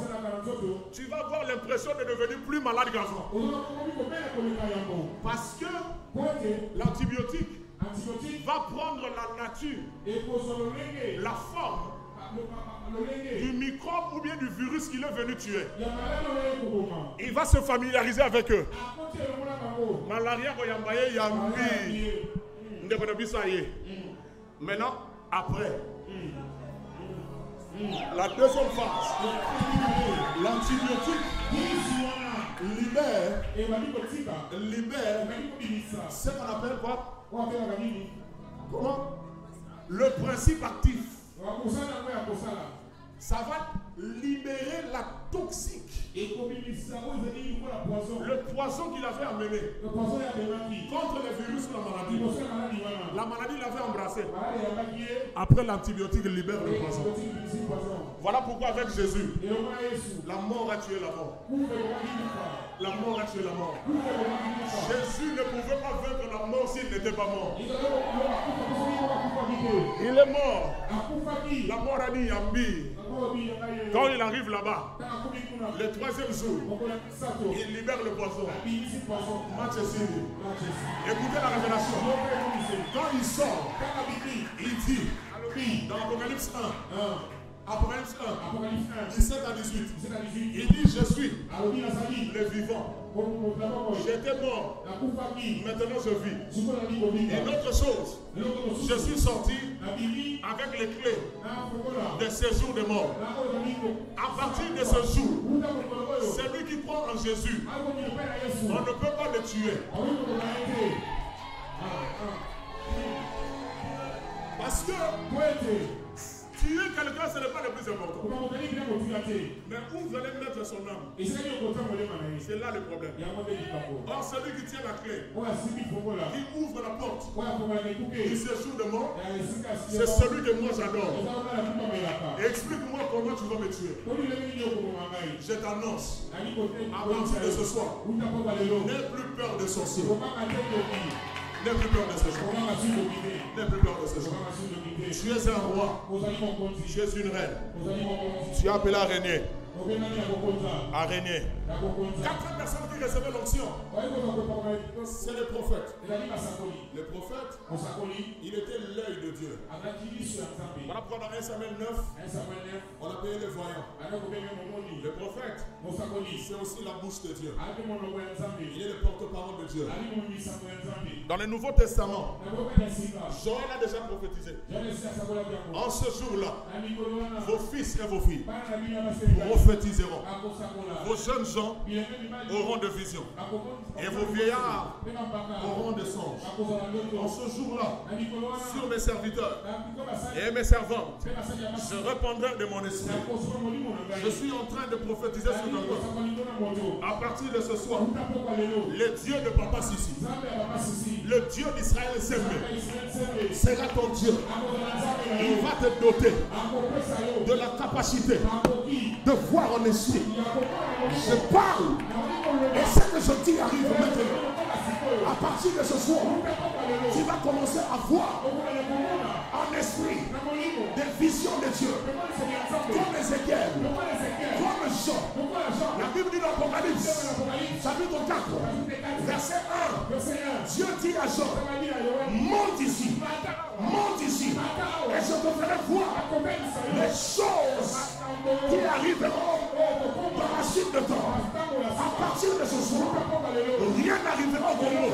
tu vas avoir l'impression de devenir plus malade qu'avant. Parce que l'antibiotique va prendre la nature, la forme du microbe ou bien du virus qu'il est venu tuer. Il va se familiariser avec eux. Malaria, maintenant, après, la deuxième phase, l'antibiotique libère ce qu'on appelle quoi? Comment? Le principe actif. Ça va libérer la toxique. Le poison qu'il avait amené contre les virus ou la maladie. La maladie l'avait embrassé. Après l'antibiotique libère le poison. Voilà pourquoi avec Jésus, la mort a tué la mort. La mort a tué la mort. Jésus ne pouvait pas vaincre la mort s'il n'était pas mort. Il est mort. La mort a dit Yambi. Quand il arrive là-bas, le troisième jour, il libère le poison. Écoutez la révélation. Quand il sort, il dit dans Apocalypse 1, Apocalypse 1, 17 à 18, il dit je suis le vivant. J'étais mort, maintenant je vis. Une autre chose, je suis sorti avec les clés des séjours de mort. À partir de ce jour, celui qui croit en Jésus, on ne peut pas le tuer. Parce que tuer quelqu'un, ce n'est pas le plus important. Mais où vous allez mettre son âme? C'est là le problème. Or, celui qui tient la clé, qui ouvre la porte du séjour de mort, c'est celui que moi j'adore. Explique-moi comment tu vas me tuer. Je t'annonce, à partir de ce soir, n'aie plus peur des sorciers. N'aie plus peur de ce jour. N'aie plus peur de ce jour. Tu es un roi. Tu es une reine. Tu es appelé à régner. À régner. 4 personnes qui recevaient l'onction, c'est les prophètes. Les prophètes, il était l'œil de Dieu. Voilà pourquoi dans 1 Samuel 9, on a payé les voyants. Le prophète, c'est aussi la bouche de Dieu. Il est le porte-parole de Dieu. Dans le Nouveau Testament, Joël a déjà prophétisé. En ce jour-là, vos fils et vos filles prophétiseront. Vos jeunes gens auront de visions. Et vos vieillards auront des songes. En ce jour-là, sur mes serviteurs et mes servantes, je répandrai de mon esprit. Je suis en train de prophétiser sur le monde. À partir de ce soir, le Dieu de Papa Sissi, le Dieu d'Israël s'aimé, sera ton Dieu. Il va te doter de la capacité de voir en esprit. Je parle et ce que je dis arrive maintenant. À partir de ce soir, tu vas commencer à voir en esprit des visions de Dieu, comme Ézéchiel, comme Jean. La Bible dit dans l'Apocalypse, chapitre 4, verset 1, Dieu dit à Jean, monte ici, et je te ferai voir les choses qui arriveront dans la suite de temps. À partir de ce soir, rien n'arrivera au Congo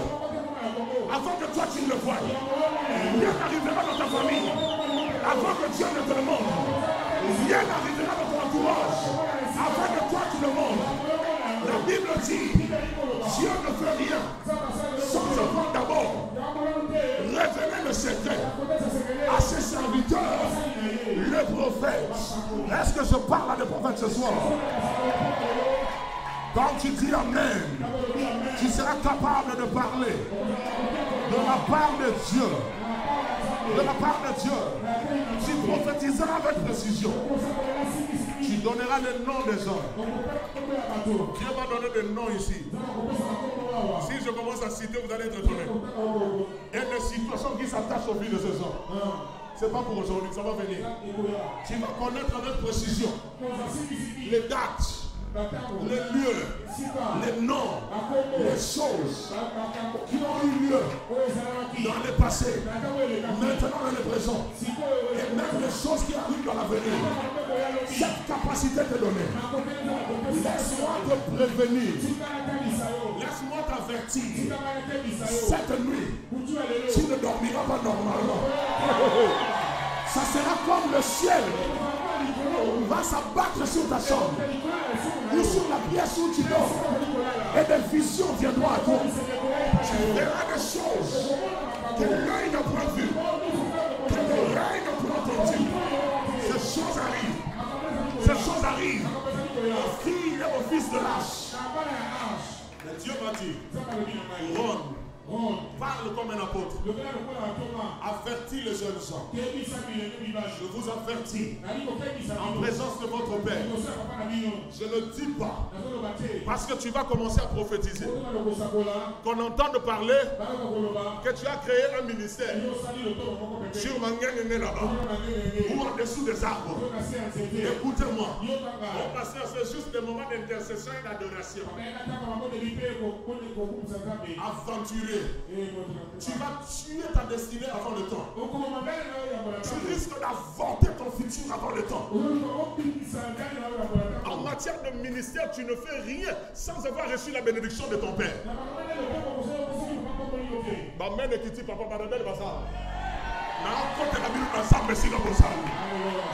avant que toi tu ne le voies. Rien n'arrivera dans ta famille avant que Dieu ne te le montre. Rien n'arrivera dans ton entourage avant que toi tu le montres. La Bible dit, Dieu ne fait rien sans avoir d'abord révéler le secret à ses serviteurs, le prophète. Est-ce que je parle à des prophètes ce soir? Quand tu dis Amen, tu seras capable de parler de la part de Dieu. De la part de Dieu. Tu prophétiseras avec précision. Tu donneras les noms des hommes. Dieu va donner des noms ici. Si je commence à citer, vous allez être étonnés. Et les situations qui s'attachent au vie de ces hommes. C'est pas pour aujourd'hui, ça va venir. Tu vas connaître avec précision les dates, les lieux, les noms, les choses qui ont eu lieu dans le passé, maintenant dans le présent, et même les choses qui arrivent dans l'avenir. Cette capacité te donnée. Laisse-moi te prévenir. Laisse-moi t'avertir. Cette nuit, tu ne dormiras pas normalement. Ça sera comme le ciel va s'abattre sur ta chambre ou sur la pièce où tu dors et des visions viendront à toi. Tu verras des choses que l'œil n'a point vu, que l'oreille n'a point entendu. Ces choses arrivent. Ces choses arrivent aux filles et aux fils de l'âge. Mais Dieu m'a dit, Ron, parle comme un apôtre. Avertis les jeunes gens. Je vous avertis en présence de votre Père. Je ne dis pas parce que tu vas commencer à prophétiser. Qu'on entende parler que tu as créé un ministère sur Mangengene là-bas ou en dessous des arbres. Écoutez-moi. Mon pasteur, c'est juste des moments d'intercession et d'adoration. Aventurier. Tu vas tuer ta destinée avant le temps. Tu risques d'avorter ton futur avant le temps. En matière de ministère, tu ne fais rien sans avoir reçu la bénédiction de ton Père.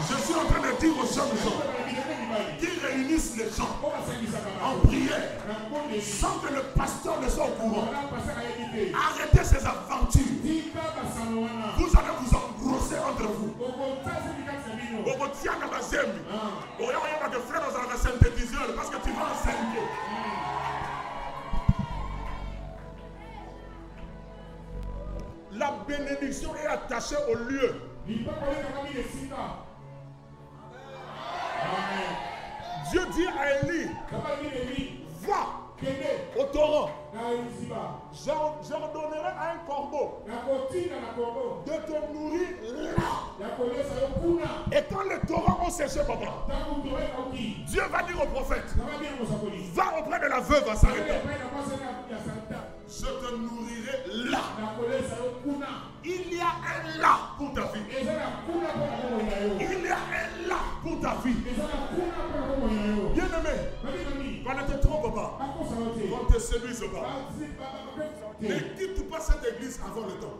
Je suis en train de dire aux jeunes gens qui réunissent les gens en prière sans que le pasteur ne soit au courant. Arrêtez ces aventures. Vous allez vous engrosser entre vous. Parce que tu vas enseigner. La bénédiction est attachée au lieu. Dieu dit à Élie, va au torrent. J'ordonnerai à un corbeau de te nourrir là. Et quand les torrents ont séché, papa, Dieu va dire au prophète, va auprès de la veuve à Sarepta. Je te nourrirai là. Il y a un là pour ta vie. Il y a un là pour ta vie. Bien aimé, quand ne te trompe pas, quand ne te séduise pas, ne quitte pas cette église avant le temps.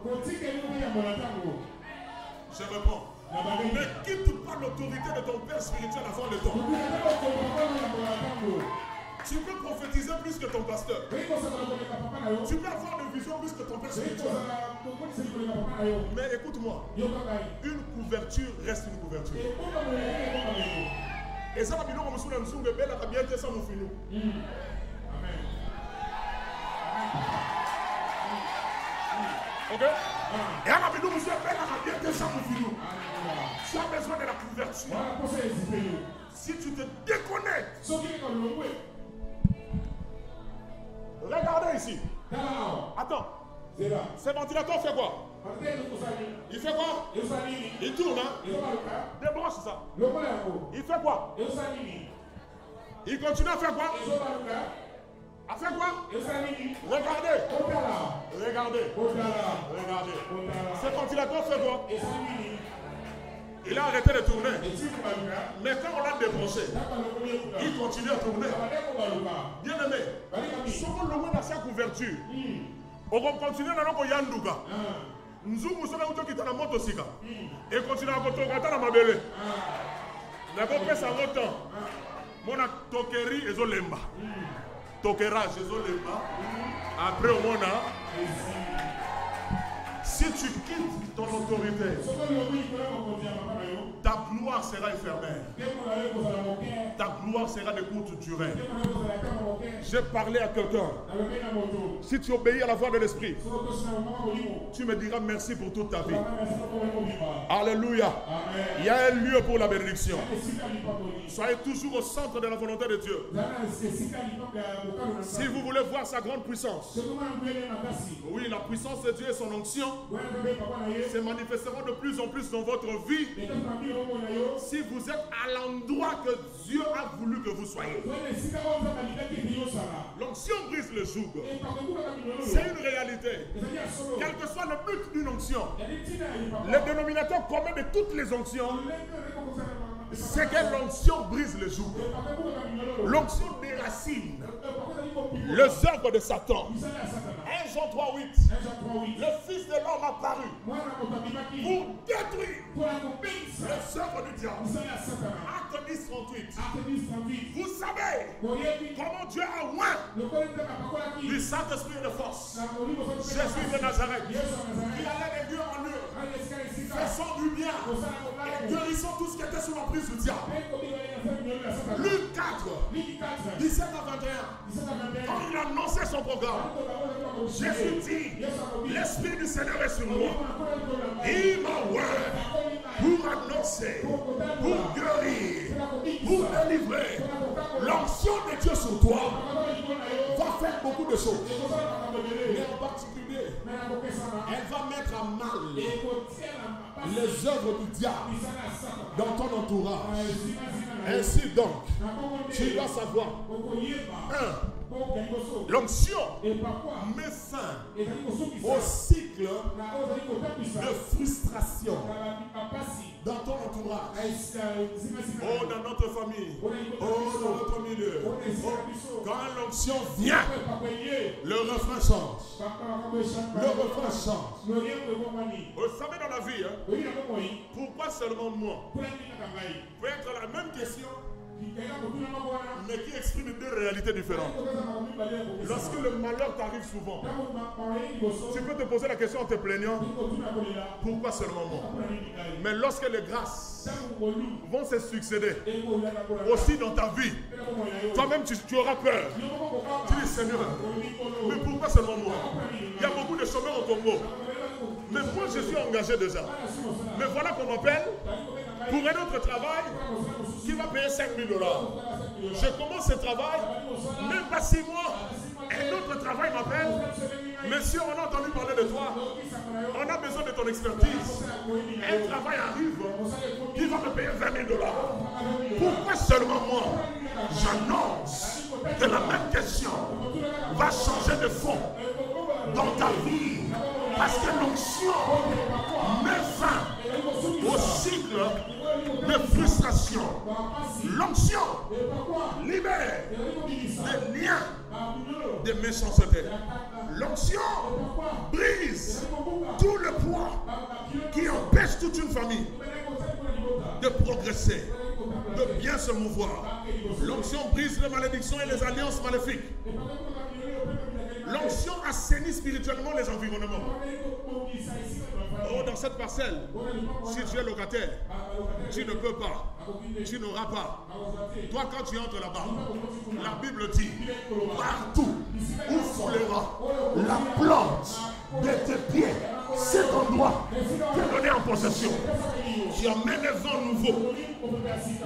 Je reprends. Ne quitte pas l'autorité de ton père spirituel avant le temps. Tu peux prophétiser plus que ton pasteur. Tu peux avoir une vision plus que ton père spirituel. Mais écoute-moi, une couverture reste une couverture. Et ça va bien comme si on a bien été sans mon finou. Ok? Et à la vidéo, vous avez bien sans mon finou. Tu as besoin de la couverture. Si tu te déconnectes, regardez ici. Attends. Ce ventilateur fait quoi? Il fait quoi? Il tourne, hein? Débranche ça. Il fait quoi? Il continue à faire quoi? À faire quoi? Regardez. Regardez. Regardez. Ce ventilateur fait quoi? Il a arrêté de tourner. Mais quand on l'a débranché, il continue à tourner. Bien aimé, si on le met dans sa couverture, on va continuer dans notre yanduka. Nous sommes qui dans la moto sika. Et continue à continuer dans ma belle. La copie ça longtemps. Mon a tokeri et zolemba. Tokerage et zolemba. Après au monde, si tu quittes ton autorité, ta gloire sera éphémère. Ta gloire sera de courte durée. J'ai parlé à quelqu'un. Si tu obéis à la voix de l'Esprit, tu me diras merci pour toute ta vie. Alléluia. Il y a un lieu pour la bénédiction. Soyez toujours au centre de la volonté de Dieu. Si vous voulez voir sa grande puissance, oui, la puissance de Dieu et son onction, se manifesteront de plus en plus dans votre vie si vous êtes à l'endroit que Dieu a voulu que vous soyez. L'onction brise le joug. C'est une réalité. Quel que soit le but d'une onction, le dénominateur commun de toutes les onctions, c'est que l'onction brise le joug. L'onction déracine les œuvres de Satan. 1 Jean 3:8. Le Fils de l'homme a paru pour détruire les œuvres du diable. Acte 10:38. Vous savez comment Dieu a oint du Saint-Esprit de force Jésus de Nazareth, qui allait de lieu en lieu, faisant du bien et guérissant tout ce qui était sous l'emprise du diable. Luc 4, 17 à 21. Quand il annonçait son programme, Jésus dit, l'Esprit du Seigneur est sur moi. Il m'a oint pour annoncer, pour guérir, pour délivrer. L'onction de Dieu sur toi va faire beaucoup de choses. Mais en particulier, elle va mettre à mal les œuvres du diable dans ton entourage. Ainsi donc, tu dois savoir, l'onction met fin au cycle de frustration dans ton entourage, oh, dans notre famille, oh, dans notre milieu. Oh, quand l'onction vient, le refrain change. Le refrain change. Vous savez, dans la vie, hein, pourquoi seulement moi? Peut être la même question, mais qui exprime deux réalités différentes. Lorsque le malheur t'arrive souvent, tu peux te poser la question en te plaignant, pourquoi seulement moi? Mais lorsque les grâces vont se succéder aussi dans ta vie, toi-même tu auras peur. Tu dis, Seigneur, mais pourquoi seulement moi? Il y a beaucoup de chômeurs au Congo, mais moi je suis engagé déjà. Mais voilà qu'on m'appelle pour un autre travail qui va payer 5 000 $. Je commence ce travail, même pas 6 mois, un autre travail m'appelle. Monsieur, on a entendu parler de toi, on a besoin de ton expertise. Un travail arrive qui va me payer 20 000 $. Pourquoi seulement moi? J'annonce que la même question va changer de fond dans ta vie, parce que l'onction met fin au cycle de frustration. L'onction libère des liens de méchanceté. L'onction brise tout le poids qui empêche toute une famille de progresser, de bien se mouvoir. L'onction brise les malédictions et les alliances maléfiques. L'onction assainit spirituellement les environnements. Oh, dans cette parcelle, si tu es locataire, tu ne peux pas, tu n'auras pas. Toi, quand tu entres là-bas, la Bible dit, partout où foulera la plante de tes pieds, cet endroit t'est donné en possession. Tu amènes un vent nouveau.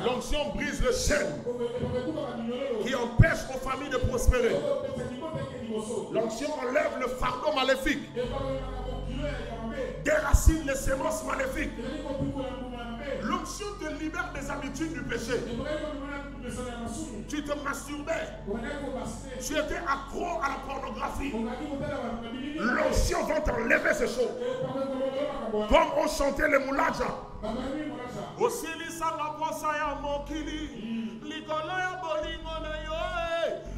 L'onction brise le chêne qui empêche aux familles de prospérer. L'onction enlève le fardeau maléfique, déracine les sémences maléfiques. L'onction te libère des habitudes du péché. Tu te masturbais, tu étais accro à la pornographie. L'onction va t'enlever ces choses. Comme on chantait les moulaja.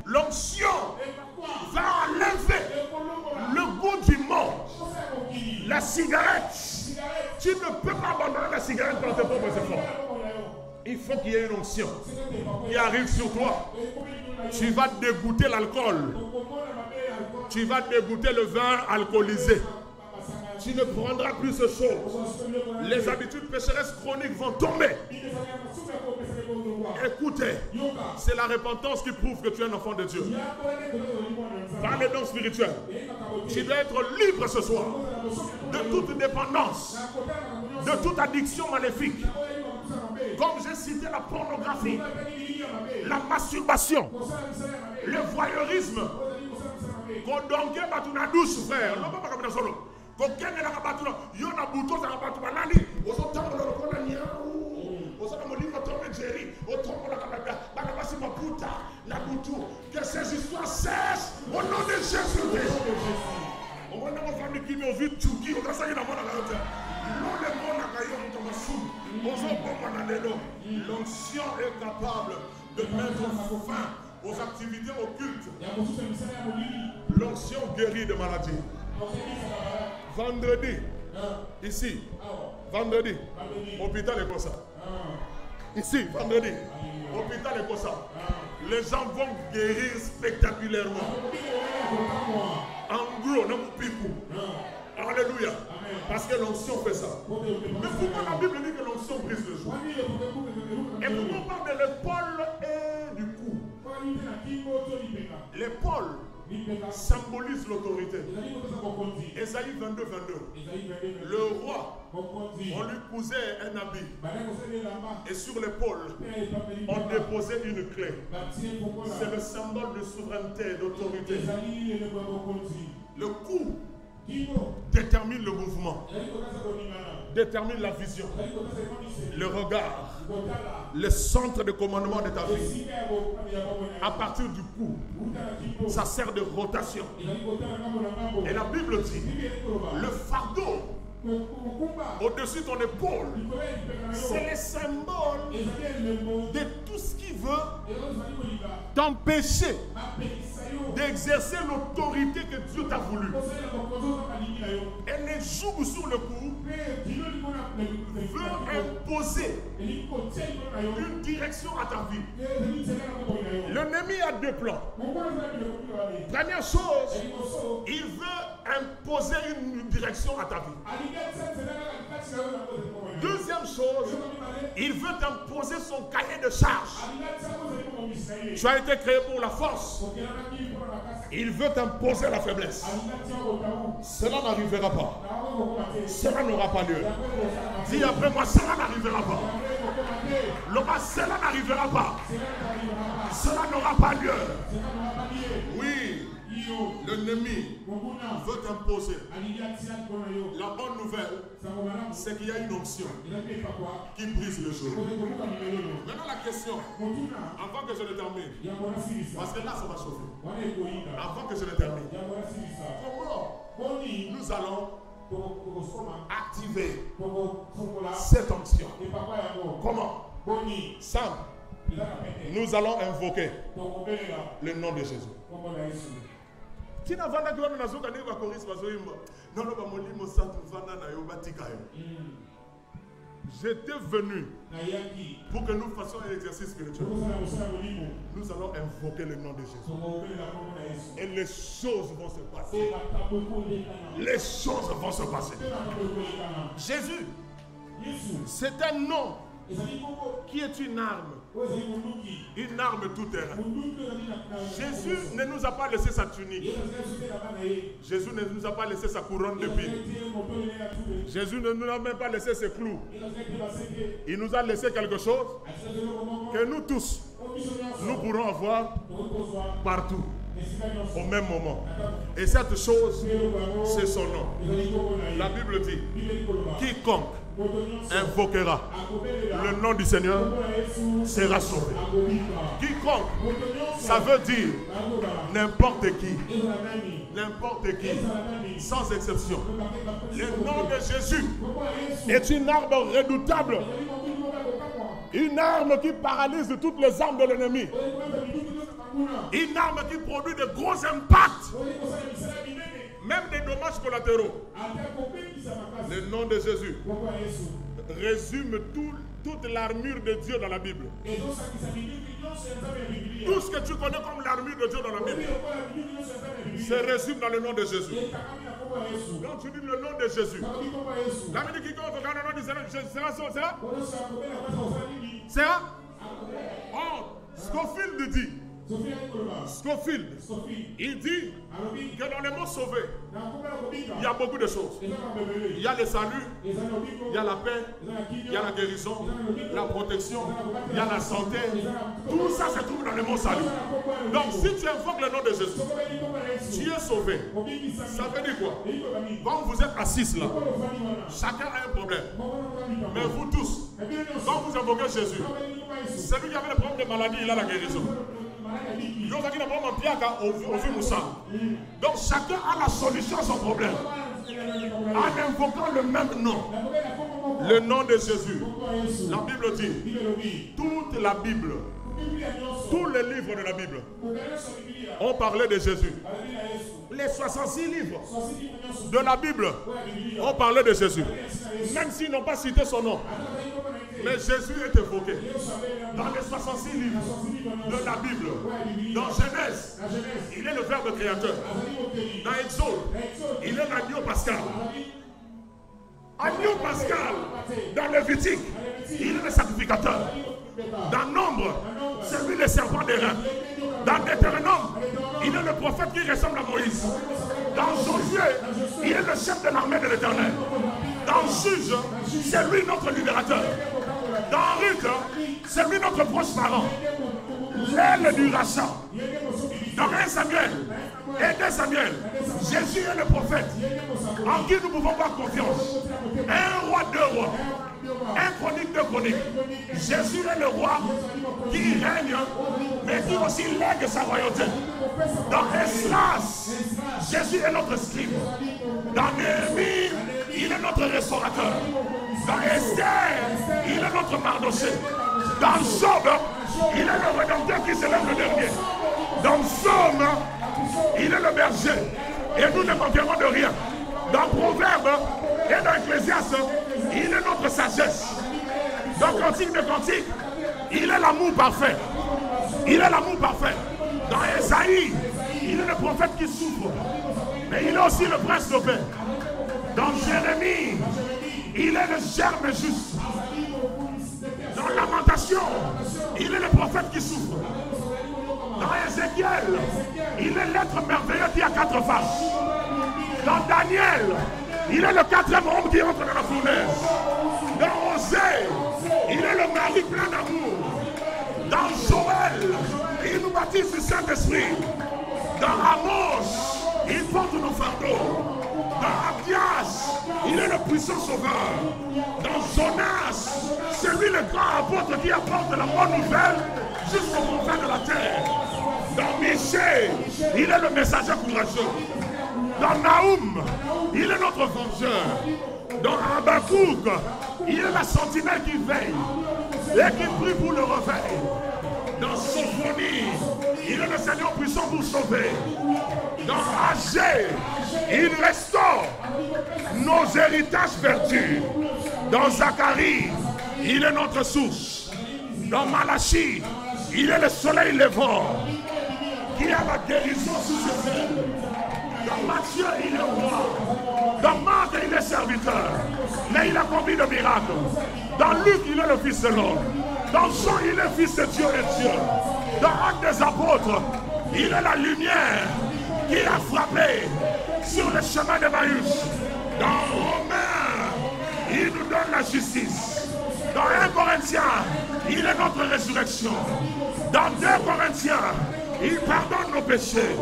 L'onction va enlever le goût du monde. La cigarette, tu ne peux pas abandonner la cigarette par tes propres efforts. Il faut qu'il y ait une onction qui arrive sur toi. Tu vas dégoûter l'alcool. Tu vas dégoûter le vin alcoolisé. Tu ne prendras plus ce chose. Les habitudes pécheresses chroniques vont tomber. Écoutez, c'est la repentance qui prouve que tu es un enfant de Dieu. Par les dons spirituels, tu dois être libre ce soir de toute dépendance, de toute addiction maléfique. Comme j'ai cité la pornographie, la masturbation, le voyeurisme. Coquin est la rabattura. Yon a bouton à rabattura. Nani. Aux autres, on a le aux autres, on a le Jerry. Autant on a Banabasi Maputa. La boutou. Que ces histoires cessent. Au nom de Jésus-Christ. On va dans ma famille qui m'a vu Tchouki. On va s'en aller dans mon agenda. Non, le monde a gagné mon tomasou. L'onction est capable de mettre fin aux activités occultes. L'onction guérit de maladies. Vendredi, ici, vendredi, hôpital est comme ça. Ici, vendredi, hôpital est comme ça. Les gens vont guérir spectaculairement. En gros, non, pipou. Alléluia. Parce que l'onction fait ça. Mais pourquoi la Bible dit que l'onction brise le joug? Et pourquoi on parle de l'épaule et du cou? L'épaule symbolise l'autorité. Ésaïe 22, 22. Le roi, on lui cousait un habit. Et sur l'épaule, on déposait une clé. C'est le symbole de souveraineté et d'autorité. Le cou détermine le mouvement, détermine la vision, le regard, le centre de commandement de ta vie. À partir du cou, ça sert de rotation. Et la Bible dit, le fardeau au-dessus de ton épaule, c'est le symbole de tout ce qui veut t'empêcher d'exercer l'autorité que Dieu t'a voulu. Et les jougs sur le cou veut imposer une direction à ta vie. L'ennemi a deux plans. Première chose, il veut imposer une direction à ta vie. Deuxième chose, il veut t'imposer son cahier de charge. Tu as été créé pour la force. Il veut t'imposer la faiblesse. Cela n'arrivera pas. Cela n'aura pas lieu. Dis après moi, cela n'arrivera pas. Laura, cela n'arrivera pas. Cela n'aura pas lieu. Oui. L'ennemi veut t'imposer. La bonne nouvelle, c'est qu'il y a une onction qui brise le jour. Maintenant la question, avant que je ne termine, parce que là ça va chauffer. Avant que je ne termine, comment nous allons activer cette onction? Comment? Simple. Nous allons invoquer le nom de Jésus. J'étais venu pour que nous fassions un exercice spirituel. Nous allons invoquer le nom de Jésus. Et les choses vont se passer. Les choses vont se passer. Jésus, c'est un nom qui est une arme. Une arme tout terrain. Jésus ne nous a pas laissé sa tunique. Jésus ne nous a pas laissé sa couronne d'épines. Jésus ne nous a même pas laissé ses clous. Il nous a laissé quelque chose que nous tous, nous pourrons avoir partout, au même moment. Et cette chose, c'est son nom. La Bible dit, quiconque invoquera le nom du Seigneur sera sauvé. Quiconque, ça veut dire n'importe qui, sans exception. Le nom de Jésus est une arme redoutable, une arme qui paralyse toutes les armes de l'ennemi, une arme qui produit de gros impacts, même des dommages collatéraux. Le nom de Jésus résume toute l'armure de Dieu dans la Bible. Tout ce que tu connais comme l'armure de Dieu dans la Bible se résume dans le nom de Jésus. Quand tu dis le nom de Jésus, la Bible dit qu'on regarde le nom de Jésus, c'est là? C'est là? Oh, Scofield dit, Scofield, il dit que dans le mot sauvé, il y a beaucoup de choses. Il y a le salut, il y a la paix, il y a la guérison, la protection, il y a la santé. Tout ça se trouve dans le mot salut. Donc si tu invoques le nom de Jésus, tu es sauvé. Ça veut dire quoi? Quand vous êtes assis là, chacun a un problème. Mais vous tous, quand vous invoquez Jésus, celui qui avait le problème de maladie, il a la guérison. Donc chacun a la solution à son problème en invoquant le même nom, le nom de Jésus. La Bible dit, toute la Bible, tous les livres de la Bible ont parlé de Jésus. Les 66 livres de la Bible ont parlé de Jésus, même s'ils n'ont pas cité son nom. Mais Jésus est évoqué dans les 66 livres de la Bible. Dans Genèse, il est le Verbe créateur. Dans Exode, il est l'agneau pascal. Agneau pascal, dans Lévitique, il est le sacrificateur. Dans Nombre, c'est lui le serpent des reins. Dans Deutéronome, il est le prophète qui ressemble à Moïse. Dans Josué, il est le chef de l'armée de l'Éternel. Dans Juge, c'est lui notre libérateur. Dans Ruth, c'est lui notre proche parent. L'aile du rachat. Dans 1 Samuel et 2 Samuel, Jésus est le prophète en qui nous pouvons avoir confiance. Un roi, deux rois. Un chronique, deux chroniques. Jésus est le roi qui règne, mais qui aussi lègue sa royauté. Dans Esdras, Jésus est notre scribe. Dans Néhémie, il est notre restaurateur. Dans Esther, il est notre Mardoché. Dans Job, il est le rédempteur qui s'élève le dernier. Dans Psaume, il est le berger. Et nous ne manquerons de rien. Dans Proverbe et dans Ecclésiaste, il est notre sagesse. Dans Cantique de Cantique, il est l'amour parfait. Il est l'amour parfait. Dans Esaïe, il est le prophète qui souffre. Mais il est aussi le prince de paix. Dans Jérémie, il est le germe juste. Dans Lamentation, il est le prophète qui souffre. Dans Ézéchiel, il est l'être merveilleux qui a 4 faces. Dans Daniel, il est le 4e homme qui entre dans la fournaise. Dans Osée, il est le mari plein d'amour. Dans Joël, il nous baptise du Saint-Esprit. Dans Amos, il porte nos fardeaux. Dans Abdias, il est le puissant sauveur. Dans Jonas, c'est lui le grand apôtre qui apporte la bonne nouvelle jusqu'au confins de la terre. Dans Michée, il est le messager courageux. Dans Naoum, il est notre vengeur. Dans Habakkuk, il est la sentinelle qui veille et qui prie pour le réveil. Dans Sophonie, il est le Seigneur puissant pour sauver. Dans Agé, il restaure nos héritages perdus. Dans Zacharie, il est notre source. Dans Malachie, il est le soleil levant qui a la guérison sous ses ailes. Dans Matthieu, il est roi. Dans Marc, il est serviteur. Mais il a commis de miracles. Dans Luc, il est le fils de l'homme. Dans Jean, il est fils de Dieu et Dieu. Dans Actes des apôtres, il est la lumière qui a frappé sur le chemin d'Emmaüs. Dans Romains, il nous donne la justice. Dans 1 Corinthiens, il est notre résurrection. Dans 2 Corinthiens, il pardonne nos péchés.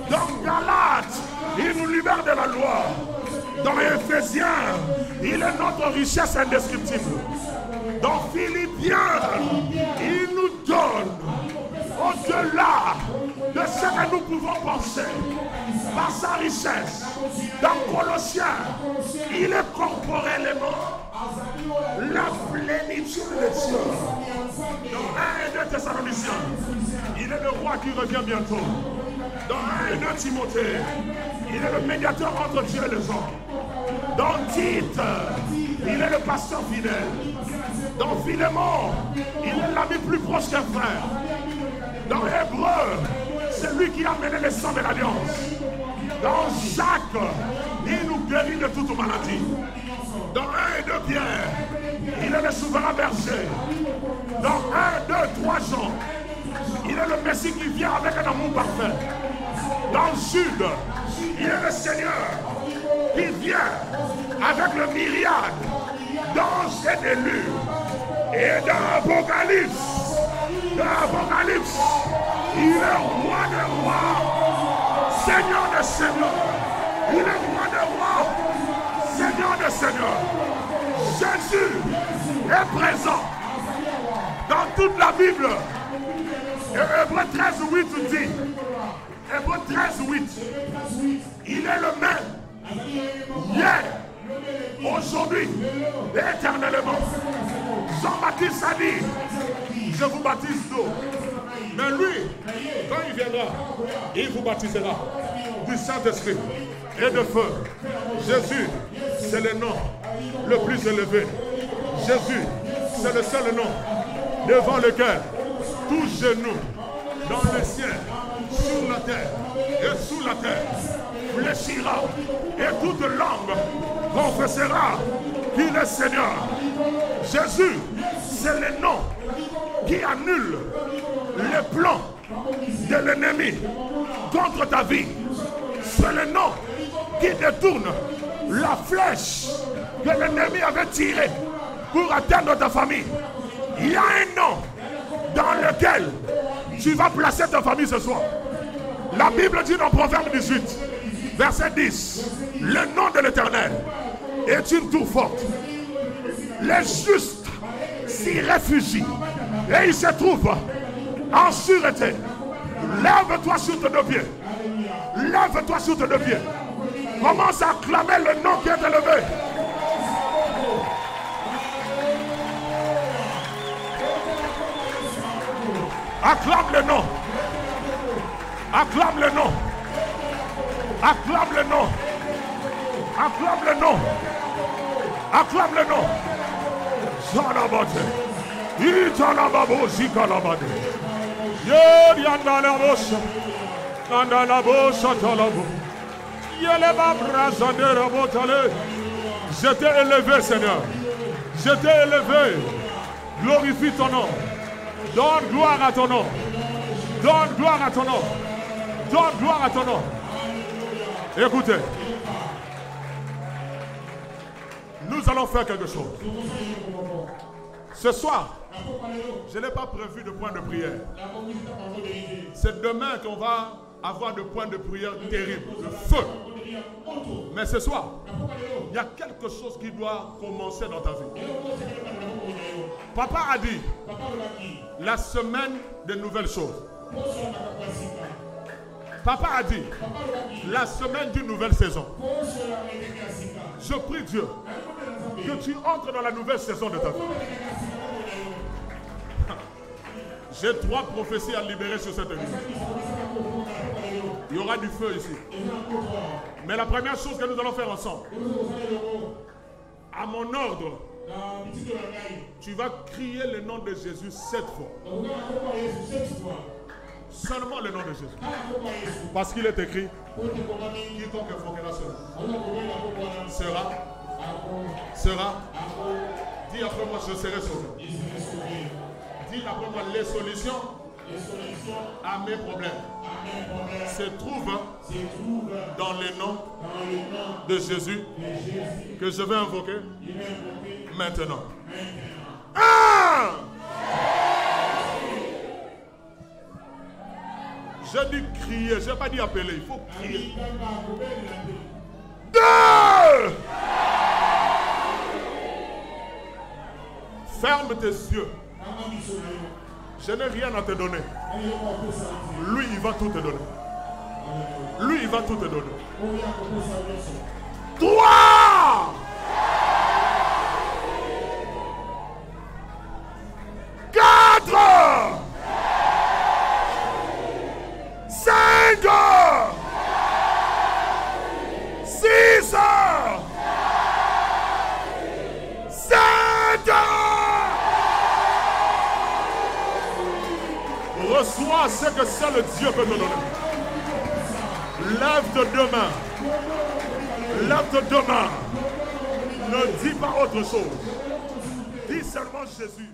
Dans Galates, il nous libère de la loi. Dans Éphésiens, il est notre richesse indescriptible. Dans Philippiens, il nous donne au-delà de ce que nous pouvons penser par sa richesse. Dans Colossiens, il est corporellement la plénitude de Dieu. Dans 1 et 2 Thessaloniciens, il est le roi qui revient bientôt. Dans 1 et 2 Timothée, il est le médiateur entre Dieu et les hommes. Dans Tite, il est le pasteur fidèle. Dans Philémon, il est l'ami plus proche qu'un frère. Dans Hébreu, c'est lui qui a mené les sangs de l'alliance. Dans Jacques, il nous guérit de toute maladie. Dans 1 et 2 Pierre, il est le souverain berger. Dans 1, 2, 3 Jean, il Il est le Messie qui vient avec un amour parfait. Dans le sud, il est le Seigneur qui vient avec le myriade d'anges et d'élus. Et dans l'Apocalypse, il est roi des rois, Seigneur des seigneurs. Il est roi des rois, Seigneur des seigneurs. Jésus est présent dans toute la Bible. Et Hébreux 13:8 dit, Hébreux 13:8, il est le même hier, aujourd'hui et éternellement. Jean-Baptiste a dit, je vous baptise d'eau. Mais lui, quand il viendra, il vous baptisera du Saint-Esprit et de feu. Jésus, c'est le nom le plus élevé. Jésus, c'est le seul nom devant lequel tout genou dans le ciel, sur la terre et sous la terre fléchira et toute langue confessera qu'il est Seigneur. Jésus, c'est le nom qui annule les plans de l'ennemi contre ta vie. C'est le nom qui détourne la flèche que l'ennemi avait tirée pour atteindre ta famille. Il y a un nom dans lequel tu vas placer ta famille ce soir. La Bible dit dans Proverbe 18, verset 10, le nom de l'Éternel est une tour forte. Les justes s'y réfugient et ils se trouvent en sûreté. Lève-toi sur tes deux pieds. Lève-toi sur tes deux pieds. Commence à acclamer le nom qui est élevé. Acclame le nom. Acclame le nom. Acclame le nom. Acclame le nom. Acclame le nom. Zanabate. Itanababo zikalabade. Yediandalabos. Andalabos atalabo. Yeleba brazadera botale. Je t'ai élevé, Seigneur. Je t'ai élevé. Glorifie ton nom. Donne gloire à ton nom. Donne gloire à ton nom. Donne gloire à ton nom. Écoutez. Nous allons faire quelque chose. Ce soir, je n'ai pas prévu de point de prière. C'est demain qu'on va avoir de points de prière terribles, le feu. Mais ce soir, il y a quelque chose qui doit commencer dans ta vie. Papa a dit, la semaine de nouvelles choses. Papa a dit, la semaine d'une nouvelle saison. Je prie Dieu que tu entres dans la nouvelle saison de ta vie. J'ai 3 prophéties à libérer sur cette église. Il y aura du feu ici. Mais la première chose que nous allons faire ensemble, à mon ordre, tu vas crier le nom de Jésus 7 fois. Seulement le nom de Jésus. Parce qu'il est écrit, quiconque invoquera ce nom sera. Dis après moi, je serai sauvé. Dis après moi, les solutions à mes problèmes se trouvent dans le nom de Jésus que je vais invoquer maintenant. J'ai dit crier, je n'ai pas dit appeler, il faut crier. 2. Ferme tes yeux. Je n'ai rien à te donner. Lui, il va tout te donner. Lui, il va tout te donner. 3. 4. 5. 6. 7. Reçois ce que seul Dieu peut te donner. Lève tes deux mains. Lève tes deux mains. Ne dis pas autre chose. Dis seulement Jésus.